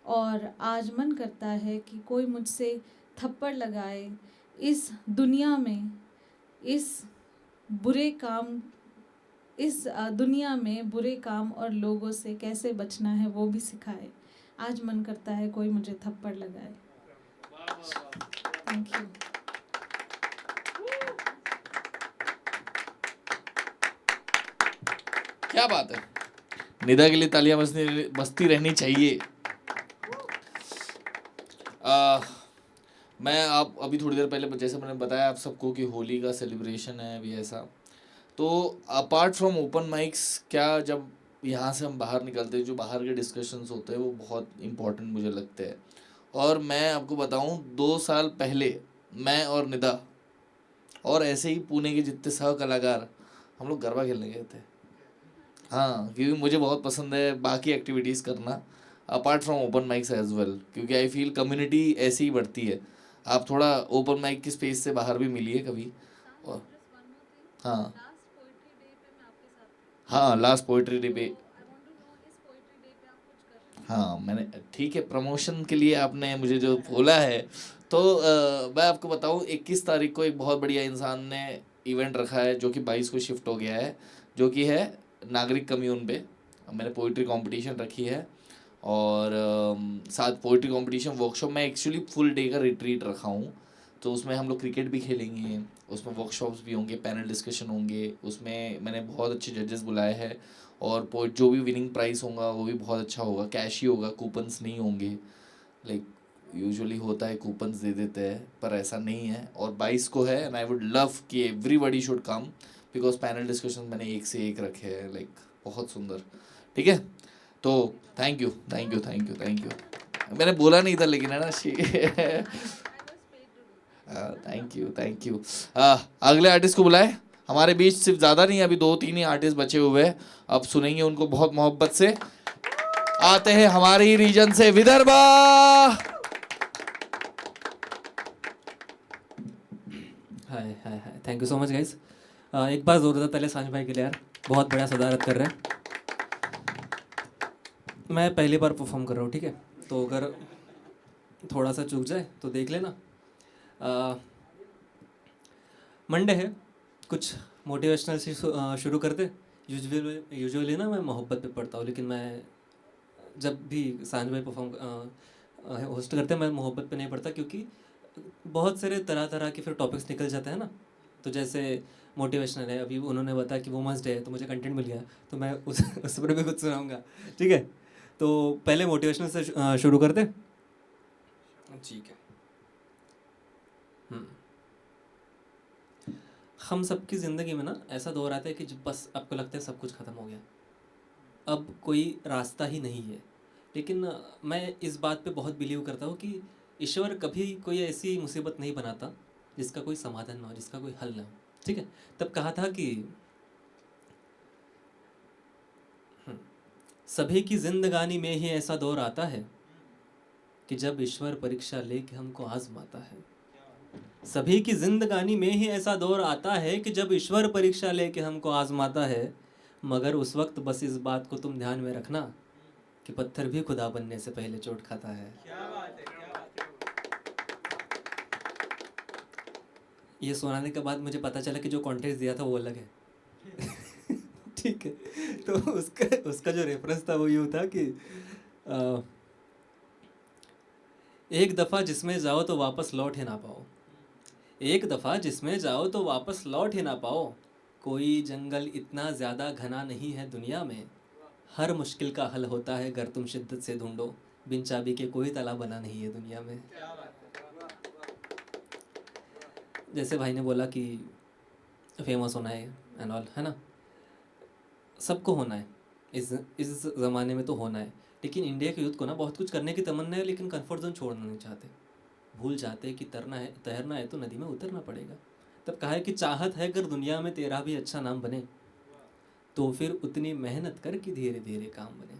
S6: और आज मन करता है कि कोई मुझसे थप्पड़ लगाए, इस दुनिया में इस दुनिया में बुरे काम और लोगों से कैसे बचना है वो भी सिखाए। आज मन करता है कोई मुझे थप्पड़ लगाए। Thank you.
S1: क्या बात है, निदा के लिए तालियां बजती रहनी चाहिए। मैं आप अभी थोड़ी देर पहले जैसे मैंने बताया आप सबको कि होली का सेलिब्रेशन है अभी ऐसा, तो अपार्ट फ्रॉम ओपन माइक्स क्या जब यहाँ से हम बाहर निकलते हैं जो बाहर के डिस्कशंस होते हैं वो बहुत इम्पोर्टेंट मुझे लगते हैं। और मैं आपको बताऊँ 2 साल पहले मैं और निदा और ऐसे ही पुणे के जितने सह कलाकार हम लोग गरबा खेलने गए थे। हाँ, क्योंकि मुझे बहुत पसंद है बाकी एक्टिविटीज़ करना apart from open mics as well, क्योंकि आई फील कम्युनिटी ऐसे ही बढ़ती है। आप थोड़ा ओपन माइक की स्पेस से बाहर भी मिलिए कभी। और हाँ हाँ, लास्ट पोइट्री डे पे हाँ मैंने ठीक है, प्रमोशन के लिए आपने मुझे जो बोला है तो मैं आपको बताऊं 21 तारीख को एक बहुत बढ़िया इंसान ने इवेंट रखा है जो कि 22 को शिफ्ट हो गया है, जो कि है नागरिक कम्यून पे। मैंने पोइट्री कंपटीशन रखी है और साथ पोइट्री कंपटीशन वर्कशॉप में एक्चुअली फुल डे का रिट्रीट रखा हूँ। तो उसमें हम लोग क्रिकेट भी खेलेंगे, उसमें वर्कशॉप्स भी होंगे, पैनल डिस्कशन होंगे, उसमें मैंने बहुत अच्छे जजेस बुलाए हैं और पोइट जो भी विनिंग प्राइस होगा वो भी बहुत अच्छा होगा, कैश ही होगा, कूपन्स नहीं होंगे। लाइक यूजुअली होता है कूपन्स दे देते हैं पर ऐसा नहीं है। और 22 को है एंड आई वुड लव कि everybody should come because panel discussion मैंने एक से एक रखे हैं, लाइक बहुत सुंदर। ठीक है, तो thank you thank you thank you thank you. मैंने बोला नहीं था लेकिन है ना थैंक यू। अगले आर्टिस्ट को बुलाए हमारे बीच। सिर्फ ज़्यादा नहीं, अभी 2-3 ही आर्टिस्ट बचे हुए हैं, अब सुनेंगे उनको बहुत मोहब्बत से। आते हैं हमारे ही रीजन से, Vidarbha.
S7: Hi hi hi, thank you so much guys. एक बार ज़ोरदार ताली सांझ भाई के लिए यार, बहुत बढ़िया सदारत कर रहे हैं। मैं पहली बार परफॉर्म कर रहा हूँ, ठीक है, तो अगर थोड़ा सा चूक जाए तो देख लेना। मंडे है, कुछ मोटिवेशनल से शुरू करते। यूजुअली ना मैं मोहब्बत पे पढ़ता हूँ, लेकिन मैं जब भी सांझ भाई परफॉर्म होस्ट करते हैं मैं मोहब्बत पे नहीं पढ़ता, क्योंकि बहुत सारे तरह तरह के फिर टॉपिक्स निकल जाते हैं ना। तो जैसे मोटिवेशनल है, अभी उन्होंने बताया कि वुमेंस डे है तो मुझे कंटेंट मिल गया, तो मैं उस पर भी कुछ सुनाऊंगा, ठीक है। तो पहले मोटिवेशनल से शुरू करते। ठीक है। हम सबकी ज़िंदगी में ना ऐसा दौर आता है कि जब बस आपको लगता है सब कुछ ख़त्म हो गया, अब कोई रास्ता ही नहीं है। लेकिन मैं इस बात पे बहुत बिलीव करता हूँ कि ईश्वर कभी कोई ऐसी मुसीबत नहीं बनाता जिसका कोई समाधान ना हो, जिसका कोई हल ना हो, ठीक है। तब कहा था कि सभी की जिंदगानी में ही ऐसा दौर आता है कि जब ईश्वर परीक्षा लेके हमको आजमाता है। सभी की जिंदगानी में ही ऐसा दौर आता है कि जब ईश्वर परीक्षा लेके हमको आजमाता है, मगर उस वक्त बस इस बात को तुम ध्यान में रखना कि पत्थर भी खुदा बनने से पहले चोट खाता है। क्या बात है, क्या बात है। ये सुनाने के बाद मुझे पता चला कि जो कॉन्टेक्स्ट दिया था वो अलग है ठीक है। तो उसका जो रेफरेंस था वो यूँ था कि एक दफ़ा जिसमें जाओ तो वापस लौट ही ना पाओ, एक दफ़ा जिसमें जाओ तो वापस लौट ही ना पाओ। कोई जंगल इतना ज़्यादा घना नहीं है दुनिया में। हर मुश्किल का हल होता है अगर तुम शिद्दत से ढूंढो। बिन चाबी के कोई ताला बना नहीं है दुनिया में। जैसे भाई ने बोला कि फेमस होना है एंड ऑल, है ना, सबको होना है, इस ज़माने में तो होना है। लेकिन इंडिया के यूथ को ना बहुत कुछ करने की तमन्ना है, लेकिन कंफर्ट जोन छोड़ना नहीं चाहते। भूल जाते हैं कि तैरना है तो नदी में उतरना पड़ेगा। तब कहा है कि चाहत है अगर दुनिया में तेरा भी अच्छा नाम बने, तो फिर उतनी मेहनत कर कि धीरे धीरे काम बने।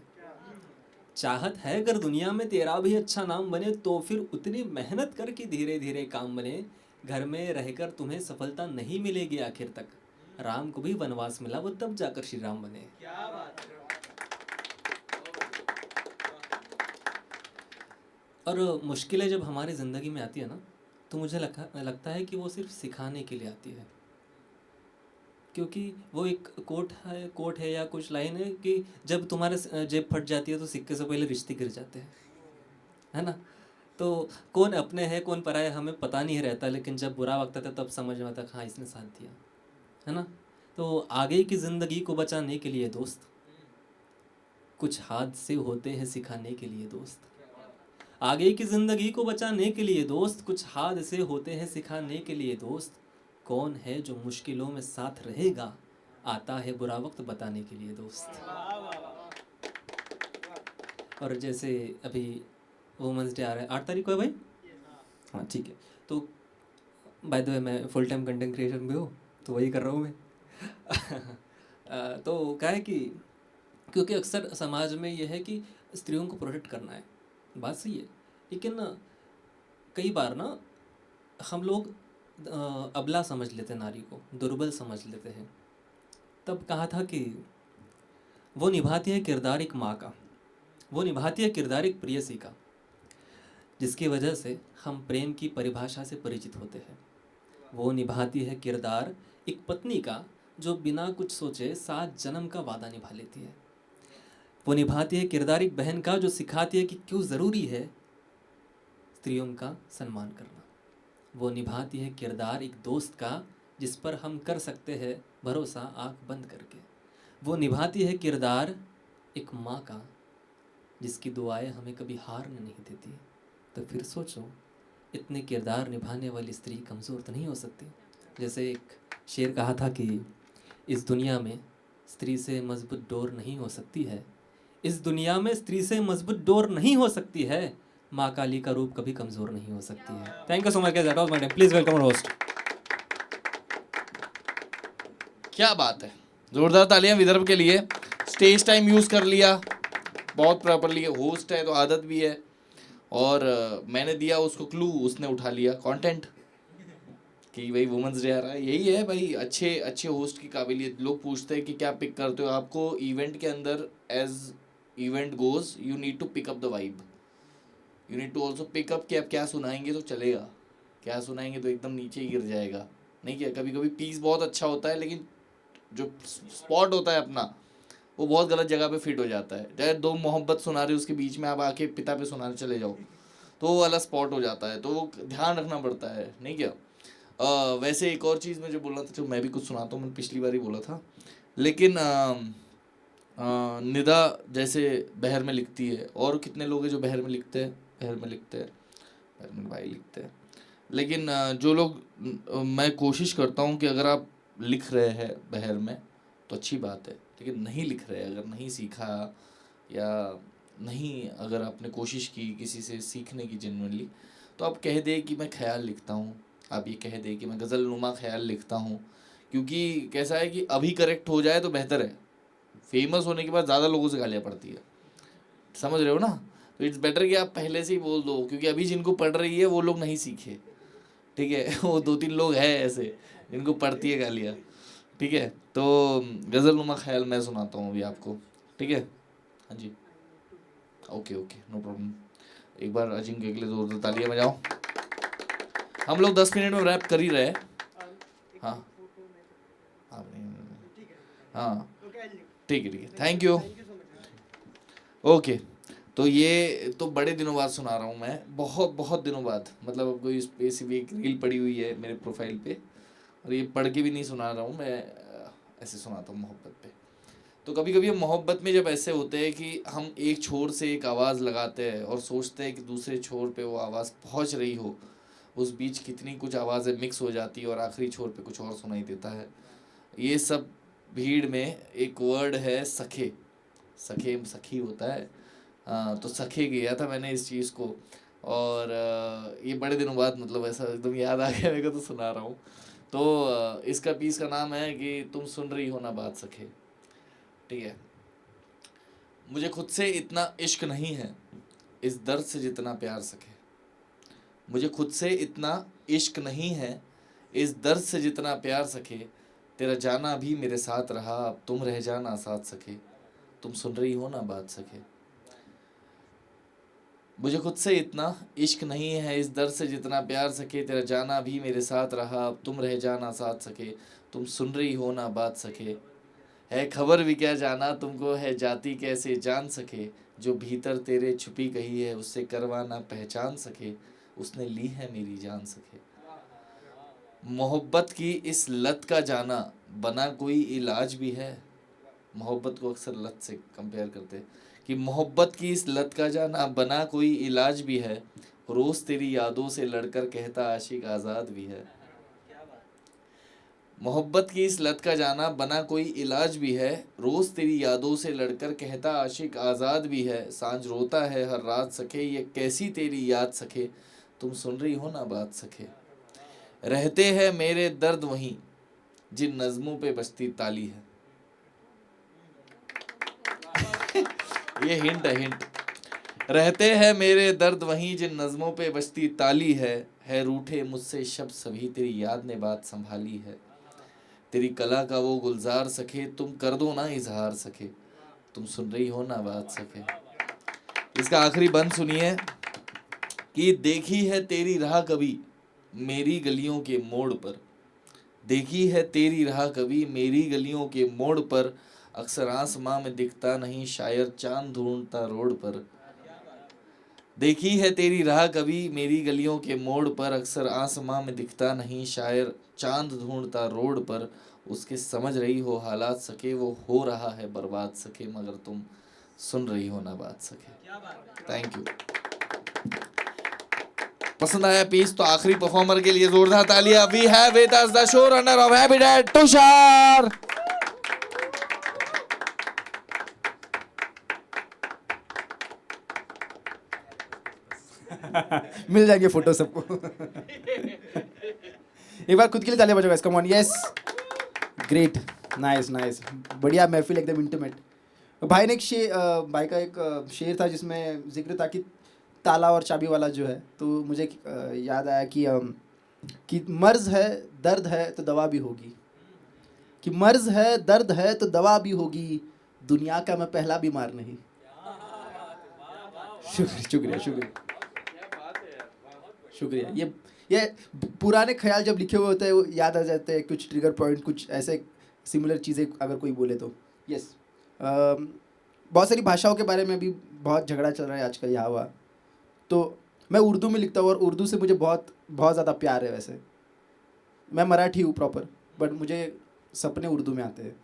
S7: चाहत है अगर दुनिया में तेरा भी अच्छा नाम बने, तो फिर उतनी मेहनत कर कि धीरे धीरे काम बने। घर में रहकर तुम्हें सफलता नहीं मिलेगी आखिर तक। राम को भी वनवास मिला, वो तब जाकर श्री राम बने। और मुश्किलें जब हमारी ज़िंदगी में आती है ना, तो मुझे लगता है कि वो सिर्फ सिखाने के लिए आती है। क्योंकि वो एक कोट है या कुछ लाइन है कि जब तुम्हारे जेब फट जाती है तो सिक्के से पहले रिश्ते गिर जाते हैं, है ना। तो कौन अपने हैं कौन पराये हमें पता नहीं रहता, लेकिन जब बुरा वक्त आता तब समझ में आता, हाँ इसने साथ दिया, है ना। तो आगे की ज़िंदगी को बचाने के लिए दोस्त, कुछ हादसे होते हैं सिखाने के लिए दोस्त। आगे की ज़िंदगी को बचाने के लिए दोस्त, कुछ हादसे होते हैं सिखाने के लिए दोस्त। कौन है जो मुश्किलों में साथ रहेगा, आता है बुरा वक्त बताने के लिए दोस्त। और जैसे अभी वुमेंस डे आ रहा है, 8 तारीख को है भाई, हाँ ठीक है। तो बाय द वे मैं फुल टाइम कंटेंट क्रिएटर भी हूँ, तो वही कर रहा हूँ मैं। तो क्या है कि क्योंकि अक्सर समाज में यह है कि स्त्रियों को प्रोटेक्ट करना है, बात सही है, लेकिन कई बार ना हम लोग अबला समझ लेते हैं, नारी को दुर्बल समझ लेते हैं। तब कहा था कि वो निभाती है किरदार एक माँ का, वो निभाती है किरदार एक प्रेयसी का, जिसकी वजह से हम प्रेम की परिभाषा से परिचित होते हैं। वो निभाती है किरदार एक पत्नी का, जो बिना कुछ सोचे 7 जन्म का वादा निभा लेती है। वो निभाती है किरदार एक बहन का, जो सिखाती है कि क्यों ज़रूरी है स्त्रियों का सम्मान करना। वो निभाती है किरदार एक दोस्त का, जिस पर हम कर सकते हैं भरोसा आँख बंद करके। वो निभाती है किरदार एक माँ का, जिसकी दुआएं हमें कभी हारने नहीं देती। तो फिर सोचो, इतने किरदार निभाने वाली स्त्री कमज़ोर तो नहीं हो सकती। जैसे एक शेर कहा था कि इस दुनिया में स्त्री से मजबूत डोर नहीं हो सकती है, इस दुनिया में स्त्री से मजबूत डोर नहीं हो सकती है, माँ काली का रूप कभी कमज़ोर नहीं हो सकती है। Thank you so much, that was my time. Please welcome host.
S1: क्या बात है, जोरदार तालियां विदर्भ के लिए। स्टेज टाइम यूज़ कर लिया बहुत प्रॉपरली, होस्ट है तो आदत भी है, और मैंने दिया उसको क्लू, उसने उठा लिया कंटेंट कि भाई वुमेंस डे आ रहा है। यही है भाई अच्छे होस्ट की काबिलियत। लोग पूछते हैं कि क्या पिक करते हो, आपको इवेंट के अंदर as event goes you need to pick up the vibe, you need to also pick up कि आप क्या सुनाएंगे तो चलेगा, क्या सुनाएंगे तो एकदम नीचे ही गिर जाएगा। नहीं क्या, कभी कभी पीस बहुत अच्छा होता है, लेकिन जो स्पॉट होता है अपना, वो बहुत गलत जगह पे फिट हो जाता है। चाहे 2 मोहब्बत सुना रहे, उसके बीच में आप आके पिता पे सुनाने चले जाओ, तो वो वाला स्पॉट हो जाता है, तो वो ध्यान रखना पड़ता है। नहीं क्या, वैसे एक और चीज़ मुझे बोलना था, जो मैं भी कुछ सुनाता हूँ, मैंने पिछली बार ही बोला था, लेकिन निदा जैसे बहर में लिखती है, और कितने लोग हैं जो बहर में लिखते हैं, बहर में भाई लिखते हैं। लेकिन जो लोग मैं कोशिश करता हूँ कि अगर आप लिख रहे हैं बहर में तो अच्छी बात है, लेकिन नहीं लिख रहे, अगर नहीं सीखा, या नहीं अगर आपने कोशिश की किसी से सीखने की जेन्युइनली, तो आप कह दे कि मैं ख्याल लिखता हूँ, आप ये कह दे कि मैं गज़ल नुमा ख्याल लिखता हूँ। क्योंकि कैसा है कि अभी करेक्ट हो जाए तो बेहतर है, फेमस होने के बाद ज़्यादा लोगों से गालियाँ पड़ती है, समझ रहे हो ना। तो इट्स बेटर कि आप पहले से ही बोल दो, क्योंकि अभी जिनको पढ़ रही है वो लोग नहीं सीखे, ठीक है। वो 2-3 लोग हैं ऐसे जिनको पढ़ती है गालियाँ, ठीक है। तो गज़ल नुमा ख्याल मैं सुनाता हूँ अभी आपको, ठीक है। हाँ जी, ओके नो प्रॉब्लम। एक बार अजिंक्य के लिए जोरदार तालियां बजाओ। हम लोग 10 मिनट में रैप कर ही रहे हैं। हाँ हाँ ठीक है, थैंक यू, ओके। तो ये तो बड़े दिनों बाद सुना रहा हूँ मैं, बहुत बहुत दिनों बाद, मतलब अब कोई स्पेसिफिक रील पड़ी हुई है मेरे प्रोफाइल पे, और ये पढ़ के भी नहीं सुना रहा हूँ मैं, ऐसे सुनाता हूँ मोहब्बत पे। तो कभी कभी हम मोहब्बत में जब ऐसे होते हैं कि हम एक छोर से एक आवाज़ लगाते हैं और सोचते हैं कि दूसरे छोर पे वो आवाज़ पहुँच रही हो, उस बीच कितनी कुछ आवाज़ें मिक्स हो जाती है और आखिरी छोर पे कुछ और सुनाई देता है। ये सब भीड़ में एक वर्ड है सखे, सखे सखी होता है। तो सखे गया था मैंने इस चीज़ को, और ये बड़े दिनों बाद मतलब ऐसा एकदम याद आ गया मेरे को, तो सुना रहा हूँ। तो इसका पीस का नाम है कि तुम सुन रही हो ना बात सखे। ठीक है। मुझे खुद से इतना इश्क नहीं है इस दर्द से जितना प्यार सखे, मुझे खुद से इतना इश्क नहीं है इस दर्द से जितना प्यार सके, तेरा जाना भी मेरे साथ रहा अब तुम रह जाना साथ सके, तुम सुन रही हो ना बात सके। मुझे खुद से इतना इश्क नहीं है इस दर्द से जितना प्यार सके, तेरा जाना भी मेरे साथ रहा अब तुम रह जाना साथ सके, तुम सुन रही हो ना बात सके। है खबर भी क्या जाना तुमको है जाती कैसे जान सके, जो भीतर तेरे छुपी कही है उससे करवाना पहचान सके, उसने ली है मेरी जान सके। मोहब्बत की इस लत का जाना बना कोई इलाज भी है, मोहब्बत को अक्सर लत से कंपेयर करते हैं कि मोहब्बत की इस लत का जाना बना कोई इलाज भी है, रोज़ तेरी यादों से लड़कर कहता आशिक आज़ाद भी है। मोहब्बत की इस लत का जाना बना कोई इलाज भी है, रोज़ तेरी यादों से लड़कर कहता आशिक आज़ाद भी है, सांझ रोता है हर रात सखे ये कैसी तेरी याद सखे, तुम सुन रही हो ना बात सखे। रहते हैं मेरे दर्द वहीं जिन नज़मों पे बजती ताली है। ये हिंट है, हिंट। रहते हैं मेरे दर्द वहीं जिन नज़मों पे बजती ताली है रूठे मुझसे शब्द सभी तेरी याद ने बात संभाली है, तेरी कला का वो गुलजार सखे तुम कर दो ना इजहार सखे, तुम सुन रही हो ना बात सके। इसका आखिरी बंद सुनिए कि देखी है तेरी राह कभी मेरी गलियों के मोड़ पर, देखी है तेरी राह कभी मेरी गलियों के मोड़ पर, अक्सर आसमां में दिखता नहीं शायर चांद ढूंढता रोड पर। देखी है तेरी राह कभी मेरी गलियों के मोड़ पर, अक्सर आसमां में दिखता नहीं शायर चांद ढूंढता रोड पर, उसके समझ रही हो हालात सके वो हो रहा है बर्बाद सके, मगर तुम सुन रही हो ना बात सके। Thank you. पसंद आया पीस तो आखिरी परफॉर्मर के लिए जोरदार तालियां। We have with us the show runner of happy dad Tushar.
S8: मिल जाएंगे फोटो सबको। एक बार खुद के लिए तालियां बजाओ guys, come on. Yes, great, nice nice, बढ़िया महफिल एकदम इंटीमेट। भाई ने भाई का एक शेर था जिसमें जिक्र था कि ताला और चाबी वाला जो है, तो मुझे याद आया कि मर्ज है दर्द है तो दवा भी होगी, कि मर्ज है दर्द है तो दवा भी होगी, दुनिया का मैं पहला बीमार नहीं। शुक्रिया शुक्रिया शुक्रिया शुक्रिया। ये पुराने ख्याल जब लिखे हुए होते हैं वो याद आ जाते हैं, कुछ ट्रिगर पॉइंट, कुछ ऐसे सिमिलर चीज़ें अगर कोई बोले तो। यस, बहुत सारी भाषाओं के बारे में भी बहुत झगड़ा चल रहा है आजकल यहाँ वहाँ, तो मैं उर्दू में लिखता हूँ और उर्दू से मुझे बहुत बहुत ज़्यादा प्यार है। वैसे मैं मराठी हूँ प्रॉपर, बट मुझे सपने उर्दू में आते हैं।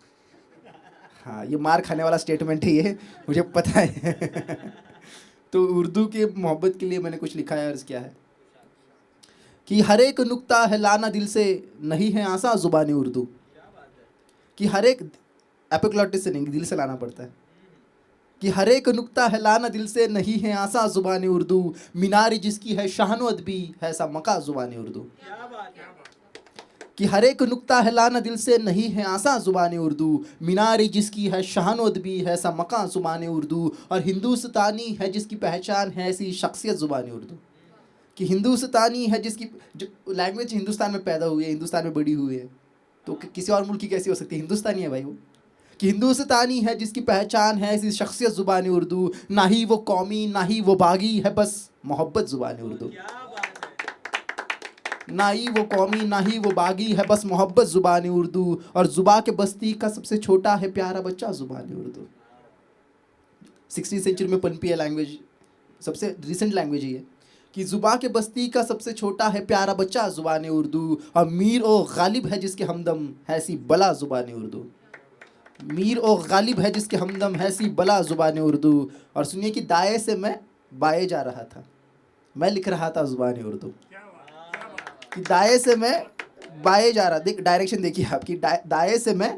S8: हाँ, ये मार खाने वाला स्टेटमेंट है ये, मुझे पता है। तो उर्दू की मोहब्बत के लिए मैंने कुछ लिखा है, अर्ज़ किया है कि हर एक नुक्ता है लाना दिल से, नहीं है आसा ज़ुबान उर्दू। कि हर एक एपिग्लॉटिस से नहीं, दिल से लाना पड़ता है। कि हर एक नुक्ता है लाना दिल से, नहीं है आसा ज़ुबान उर्दू, मीनारी जिसकी है शान व अदबी है सा मका ज़ुबान उर्दू। कि हर एक नुक्ता है लाना दिल से, नहीं है आसा ज़ुबान उर्दू, मीनारी जिसकी है शान व अदबी है सा मका ज़ुबान उर्दू, और हिंदुस्तानी है जिसकी पहचान है ऐसी शख्सियत ज़ुबान उर्दू। कि हिंदुस्तानी है जिसकी जो लैंग्वेज हिंदुस्तान में पैदा हुई है, हिंदुस्तान में बड़ी हुई है, तो किसी और मुल्क की कैसी हो सकती है? हिंदुस्तानी है भाई वो। कि हिंदुस्तानी है जिसकी पहचान है ऐसी शख्सियत ज़ुबान उर्दू, ना ही वो कौमी ना ही वो बागी है बस मोहब्बत ज़ुबान उर्दू। ना ही वो कौमी ना ही वो बागी है बस मोहब्बत ज़ुबान उर्दू, और ज़ुबा के बस्ती का सबसे छोटा है प्यारा बच्चा ज़ुबान उर्दू। 16वीं सेंचुरी में पनपी है लैंग्वेज, सबसे रिसेंट लैंग्वेज है ये, कि जुबा के बस्ती का सबसे छोटा है प्यारा बच्चा ज़ुबान उर्दू, और मीर ओ गालिब है जिसके हमदम है सी बला ज़ुबान उर्दू। मीर ओ गालिब है जिसके हमदम है सी बला ज़ुबान उर्दू। और सुनिए कि दाए से मैं बाए जा रहा था, मैं लिख रहा था ज़ुबान उर्दू। कि दाए से मैं बाए जा रहा, देख डायरेक्शन देखिए आपकी, दाए से मैं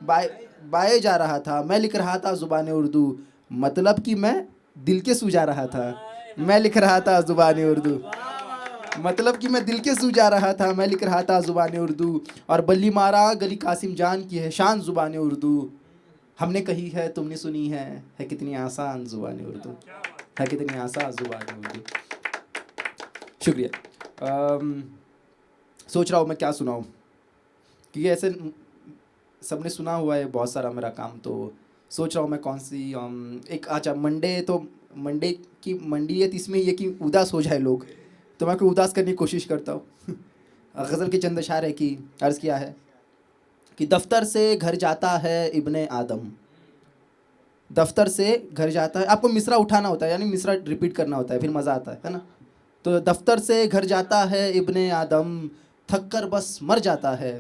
S8: बाए जा रहा था, मैं लिख रहा था ज़ुबान उर्दू। मतलब कि मैं दिल के सू जा रहा था, मैं लिख रहा था ज़ुबान उर्दू। मतलब कि मैं दिल के सू जा रहा था, मैं लिख रहा था ज़ुबान उर्दू। और बल्ली मारा गली कासिम जान की है शान ज़ुबान उर्दू। हमने कही है तुमने सुनी है कितनी आसान ज़ुबान उर्दू, है कितनी आसान ज़ुबान उर्दू। शुक्रिया। सोच रहा हूँ मैं क्या सुनाऊँ, क्योंकि ऐसे सबने सुना हुआ है बहुत सारा मेरा काम, तो सोच रहा हूँ मैं कौन सी एक, अच्छा मंडे, तो मंडे की मंडीयत इसमें ये कि उदास हो जाए लोग, तो मैं कोई उदास करने की कोशिश करता हूँ। गज़ल के चंद अशार है कि अर्ज़ किया है कि दफ्तर से घर जाता है इब्ने आदम, दफ्तर से घर जाता है, आपको मिसरा उठाना होता है, यानी मिसरा रिपीट करना होता है, फिर मज़ा आता है ना। तो दफ्तर से घर जाता है इब्ने आदम, थक कर बस मर जाता है।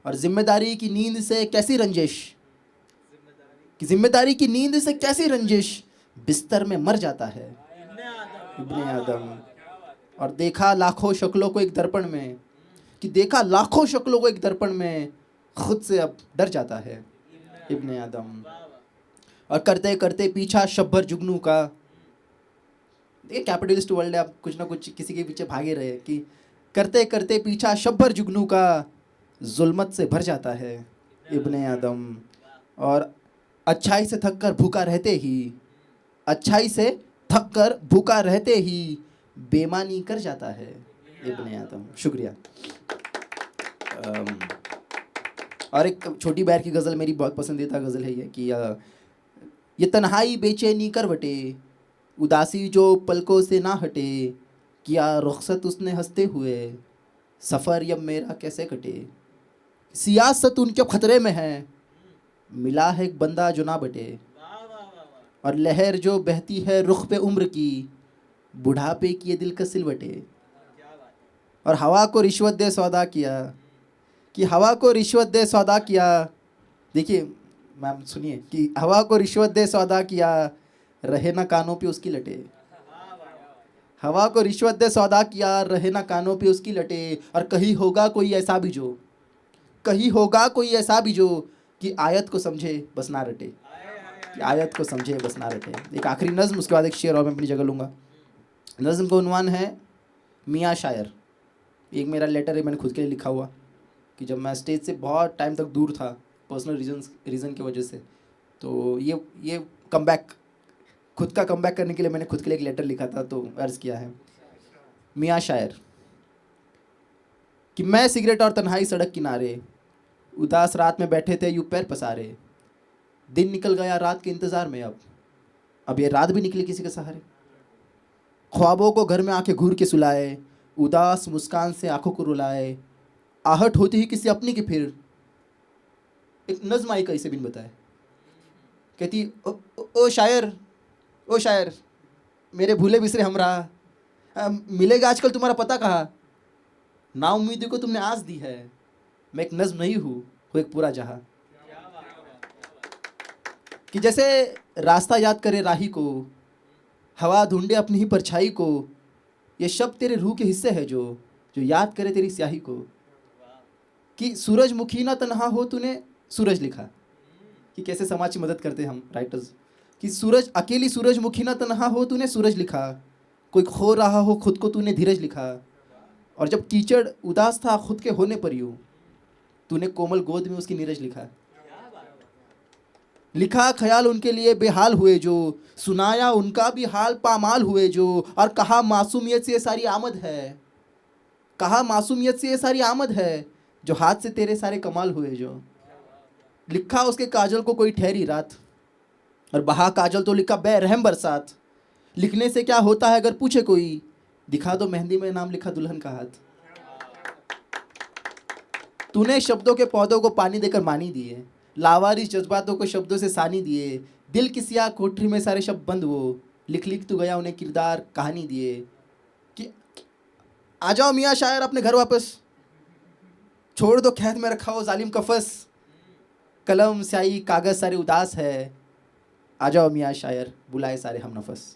S8: और जिम्मेदारी की नींद से कैसी रंजिश, कि जिम्मेदारी की नींद से कैसी रंजिश, बिस्तर में मर जाता है इब्ने आदम। और देखा लाखों शक्लों को एक दर्पण में, कि देखा लाखों शक्लों को एक दर्पण में, खुद से अब डर जाता है इब्ने आदम। और करते करते पीछा शब्बर जुगनू का, ये कैपिटलिस्ट वर्ल्ड है, आप कुछ ना कुछ किसी के पीछे भागे रहे, कि करते करते पीछा शब्बर जुगनू का, जुल्मत से भर जाता है इब्ने आदम। और अच्छाई से थक कर भूखा रहते ही, अच्छाई से थक कर भूखा रहते ही, बेमानी कर जाता है इब्ने आदम। शुक्रिया। और एक छोटी बैर की गज़ल मेरी बहुत पसंदीदा गज़ल है ये, कि ये तन्हाई बेचैनी करवटे, उदासी जो पलकों से ना हटे, किया रुखसत उसने हंसते हुए, सफ़र यब मेरा कैसे कटे। सियासत उनके खतरे में है, मिला है एक बंदा जो ना बटे। और लहर जो बहती है रुख पे उम्र की, बुढ़ापे की ये दिल का सिलवटे। और हवा को रिश्वत दे सौदा किया, कि हवा को रिश्वत दे सौदा किया, देखिए मैम सुनिए, कि हवा को रिश्वत दे सौदा किया, रहे ना कानों पे उसकी लटे। हवा को रिश्वत दे सौदा किया, रहे ना कानों पे उसकी लटे। और कहीं होगा कोई ऐसा भी जो, कहीं होगा कोई ऐसा भी जो, कि आयत को समझे बस ना रटे, कि आयत को समझे बस ना रटे। एक आखिरी नज़्म, उसके बाद एक शेर और मैं अपनी जगह लूँगा। नज़्म का उन्वान है मियाँ शायर। एक मेरा लेटर है, मैंने खुद के लिए लिखा हुआ, कि जब मैं स्टेज से बहुत टाइम तक दूर था पर्सनल रीज़न की वजह से, तो ये कमबैक, खुद का कमबैक करने के लिए मैंने खुद के लिए एक लेटर लिखा था, तो अर्ज़ किया है मियाँ शायर कि मैं सिगरेट और तन्हाई सड़क किनारे, उदास रात में बैठे थे यूँ पैर पसारे। दिन निकल गया रात के इंतज़ार में, अब ये रात भी निकली किसी के सहारे। ख्वाबों को घर में आके घूर के सुलाए, उदास मुस्कान से आंखों को रुलाए। आहट होती ही किसी अपनी की फिर, एक नज़्म आई कैसे बिन बताए, कहती ओ शायर, ओ शायर मेरे भूले बिसरे हमरा, मिलेगा आजकल तुम्हारा पता कहाँ, ना उम्मीदी को तुमने आस दी है, मैं एक नज़्म नहीं हूँ वो एक पूरा जहाँ। कि जैसे रास्ता याद करे राही को, हवा ढूंढे अपनी ही परछाई को, ये शब्द तेरे रूह के हिस्से है जो याद करे तेरी स्याही को। कि सूरजमुखी ना तन्हा हो तूने सूरज लिखा, कि कैसे समाज की मदद करते हम राइटर्स, कि सूरज अकेली सूरजमुखी ना तन्हा हो तूने सूरज लिखा, कोई खो रहा हो खुद को तूने धीरज लिखा। और जब कीचड़ उदास था खुद के होने पर यूँ, तूने कोमल गोद में उसकी नीरज लिखा। लिखा ख्याल उनके लिए बेहाल हुए जो, सुनाया उनका भी हाल पामाल हुए जो। और कहा मासूमियत से ये सारी आमद है, कहा मासूमियत से ये सारी आमद है, जो हाथ से तेरे सारे कमाल हुए जो। लिखा उसके काजल को कोई ठहरी रात, और बहा काजल तो लिखा बेरहम बरसात। लिखने से क्या होता है अगर पूछे कोई, दिखा दो मेहंदी में नाम लिखा दुल्हन का हाथ। तूने शब्दों के पौधों को पानी देकर मानी दिए, लावारिस जज्बातों को शब्दों से सानी दिए। दिल की सिया कोठरी में सारे शब्द बंद वो, लिख लिख तो गया उन्हें किरदार कहानी दिए कि आ जाओ मियाँ शायर अपने घर वापस, छोड़ दो कैद में रखा हो जालिम कफस, कलम स्याही कागज सारे उदास है, आ जाओ मियाँ शायर बुलाए सारे हम नफस,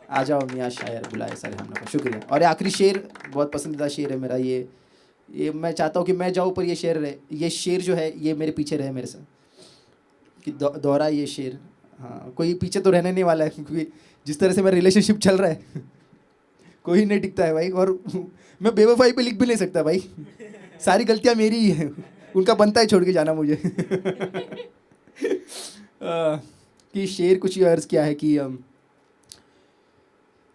S8: आ जाओ मियाँ शायर बुलाए सारे हम नफस। शुक्रिया। और ये आखिरी शेर बहुत पसंदीदा शेर है मेरा, ये मैं चाहता हूँ कि मैं जाऊँ पर ये शेर रहे, ये शेर जो है ये मेरे पीछे रहे मेरे साथ कि दोहरा ये शेर। हाँ, कोई पीछे तो रहने नहीं वाला है क्योंकि जिस तरह से मेरा रिलेशनशिप चल रहा है कोई नहीं टिकता है भाई, और मैं बेवफाई पे लिख भी नहीं सकता भाई, सारी गलतियाँ मेरी ही हैं, उनका बनता है छोड़ के जाना मुझे। कि शेर कुछ ये अर्ज़ किया है कि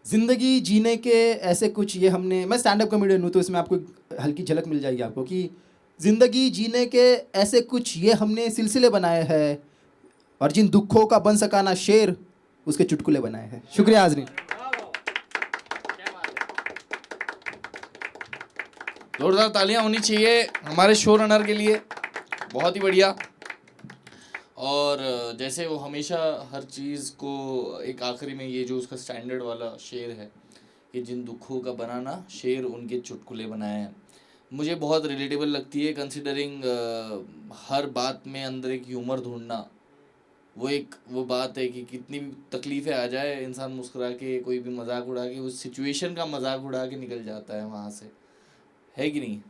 S8: ज़िंदगी जीने के ऐसे कुछ ये हमने, मैं स्टैंड अप कॉमेडियन हूँ तो इसमें आपको हल्की झलक मिल जाएगी आपको कि ज़िंदगी जीने के ऐसे कुछ ये हमने सिलसिले बनाए हैं, और जिन दुखों का बन सका ना शेर उसके चुटकुले बनाए हैं। शुक्रिया हाज़रीन।
S1: जोरदार तालियां होनी चाहिए हमारे शो रनर के लिए, बहुत ही बढ़िया। और जैसे वो हमेशा हर चीज़ को एक आखिरी में ये जो उसका स्टैंडर्ड वाला शेर है कि जिन दुखों का बनाना शेर उनके चुटकुले बनाए हैं, मुझे बहुत रिलेटेबल लगती है कंसिडरिंग हर बात में अंदर एक ह्यूमर ढूंढना। वो बात है कि कितनी भी तकलीफ़ें आ जाए इंसान मुस्कुरा के, कोई भी मजाक उड़ा के, उस सिचुएशन का मजाक उड़ा के निकल जाता है वहाँ से, है कि नहीं।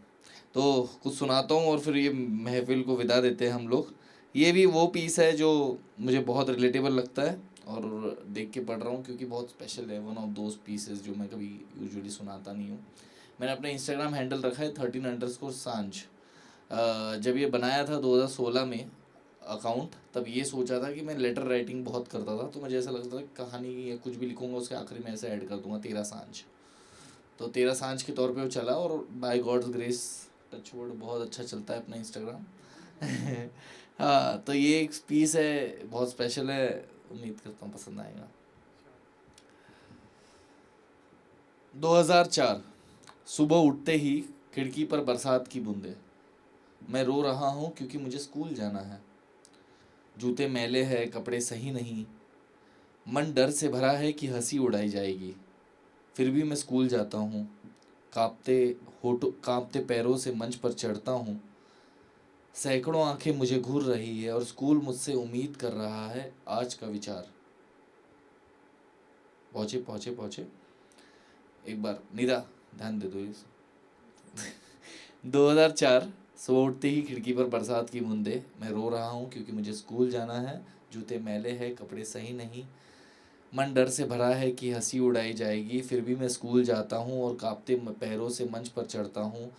S1: तो कुछ सुनाता हूँ और फिर ये महफिल को विदा देते हैं हम लोग। ये भी वो पीस है जो मुझे बहुत रिलेटेबल लगता है और देख के पढ़ रहा हूँ क्योंकि बहुत स्पेशल है, वन ऑफ दोज पीसेस जो मैं कभी यूजुअली सुनाता नहीं हूँ। मैंने अपना इंस्टाग्राम हैंडल रखा है 13_सांझ। जब ये बनाया था 2016 में अकाउंट, तब ये सोचा था कि मैं लेटर राइटिंग बहुत करता था, तो मुझे ऐसा लगता था कि कहानी या कुछ भी लिखूँगा उसके आखिरी में ऐसे ऐड कर दूँगा 13 सांझ। तो 13 सांझ के तौर पे वो चला और by God's grace touch wood बहुत अच्छा चलता है अपना इंस्टाग्राम। हाँ, तो ये एक पीस है, बहुत स्पेशल है, उम्मीद करता हूँ पसंद आएगा। 2004 सुबह उठते ही खिड़की पर बरसात की बूंदें, मैं रो रहा हूँ क्योंकि मुझे स्कूल जाना है, जूते मैले हैं कपड़े सही नहीं, मन डर से भरा है कि हंसी उड़ाई जाएगी, फिर भी मैं स्कूल जाता हूँ, कांपते पैरों से मंच पर चढ़ता हूँ, सैकड़ों आंखें मुझे घूर रही है और स्कूल मुझसे उम्मीद कर रहा है आज का विचार। पहुँचे पहुँचे पहुँचे, एक बार नीरा ध्यान दे दो ये। 2004 सुबह उठते ही खिड़की पर बरसात की बूंदें, मैं रो रहा हूँ क्योंकि मुझे स्कूल जाना है, जूते मैले हैं कपड़े सही नहीं, मन डर से भरा है कि हंसी उड़ाई जाएगी, फिर भी मैं स्कूल जाता हूँ और कांपते पैरों से मंच पर चढ़ता हूँ,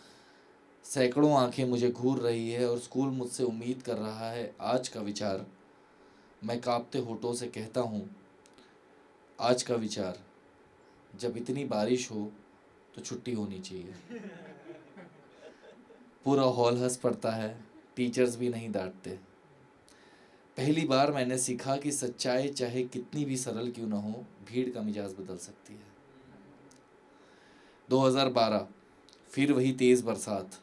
S1: सैकड़ों आंखें मुझे घूर रही है और स्कूल मुझसे उम्मीद कर रहा है आज का विचार। मैं कांपते होठों से कहता हूँ आज का विचार, जब इतनी बारिश हो तो छुट्टी होनी चाहिए। पूरा हॉल हंस पड़ता है, टीचर्स भी नहीं डांटते। पहली बार मैंने सीखा कि सच्चाई चाहे कितनी भी सरल क्यों ना हो, भीड़ का मिजाज बदल सकती है। 2012 फिर वही तेज़ बरसात,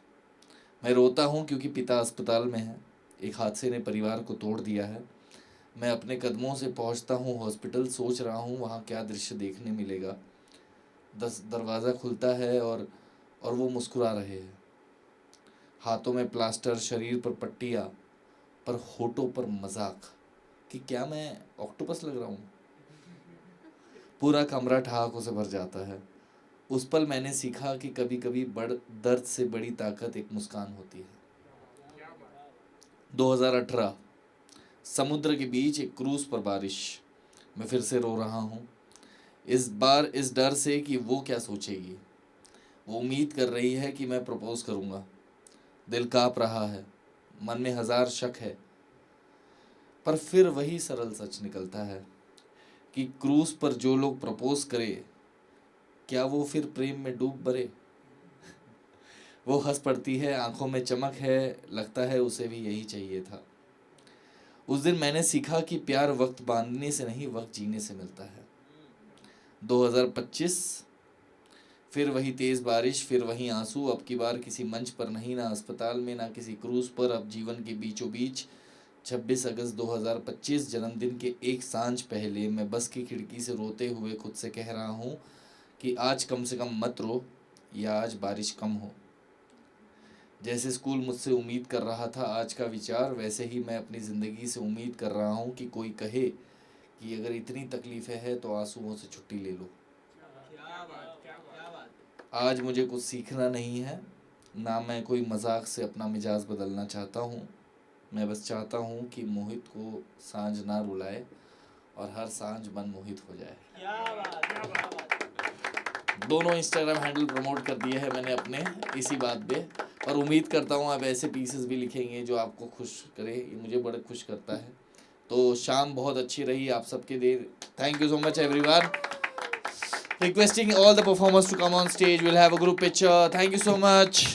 S1: मैं रोता हूँ क्योंकि पिता अस्पताल में है, एक हादसे ने परिवार को तोड़ दिया है। मैं अपने कदमों से पहुँचता हूँ हॉस्पिटल, सोच रहा हूँ वहाँ क्या दृश्य देखने मिलेगा। दरवाज़ा खुलता है और वो मुस्कुरा रहे हैं, हाथों में प्लास्टर, शरीर पर पट्टियाँ, पर होठों पर मजाक कि क्या मैं ऑक्टोपस लग रहा हूँ। पूरा कमरा ठहाकों से भर जाता है। उस पल मैंने सीखा कि कभी कभी दर्द से बड़ी ताकत एक मुस्कान होती है। 2018 समुद्र के बीच एक क्रूज पर बारिश, मैं फिर से रो रहा हूँ, इस बार इस डर से कि वो क्या सोचेगी। वो उम्मीद कर रही है कि मैं प्रपोज करूँगा, दिल काँप रहा है, मन में हज़ार शक है, पर फिर वही सरल सच निकलता है कि क्रूज पर जो लोग प्रपोज करे क्या वो फिर प्रेम में डूब मरे। वो हंस पड़ती है, आंखों में चमक है, लगता है उसे भी यही चाहिए था। उस दिन मैंने सीखा कि प्यार वक्त बांधने से नहीं वक्त जीने से मिलता है। 2025 फिर वही तेज़ बारिश, फिर वही आंसू, अब की बार किसी मंच पर नहीं, ना अस्पताल में, ना किसी क्रूज पर, अब जीवन के बीचों बीच 26 अगस्त 2025 जन्मदिन के एक सांझ पहले मैं बस की खिड़की से रोते हुए खुद से कह रहा हूँ कि आज कम से कम मत रो, या आज बारिश कम हो। जैसे स्कूल मुझसे उम्मीद कर रहा था आज का विचार, वैसे ही मैं अपनी ज़िंदगी से उम्मीद कर रहा हूँ कि कोई कहे कि अगर इतनी तकलीफ़ें हैं तो आंसुओं से छुट्टी ले लो। आज मुझे कुछ सीखना नहीं है, ना मैं कोई मजाक से अपना मिजाज बदलना चाहता हूँ। मैं बस चाहता हूँ कि मोहित को सांझ ना रुलाए और हर सांझ मन मोहित हो जाए। दोनों इंस्टाग्राम हैंडल प्रमोट कर दिए हैं मैंने अपने इसी बात पे, और उम्मीद करता हूँ आप ऐसे पीसेस भी लिखेंगे जो आपको खुश करे। ये मुझे बड़ा खुश करता है। तो शाम बहुत अच्छी रही आप सबके देर। Thank you so much everyone. Requesting all the performers to come on stage. We'll have a group picture. Thank you so much.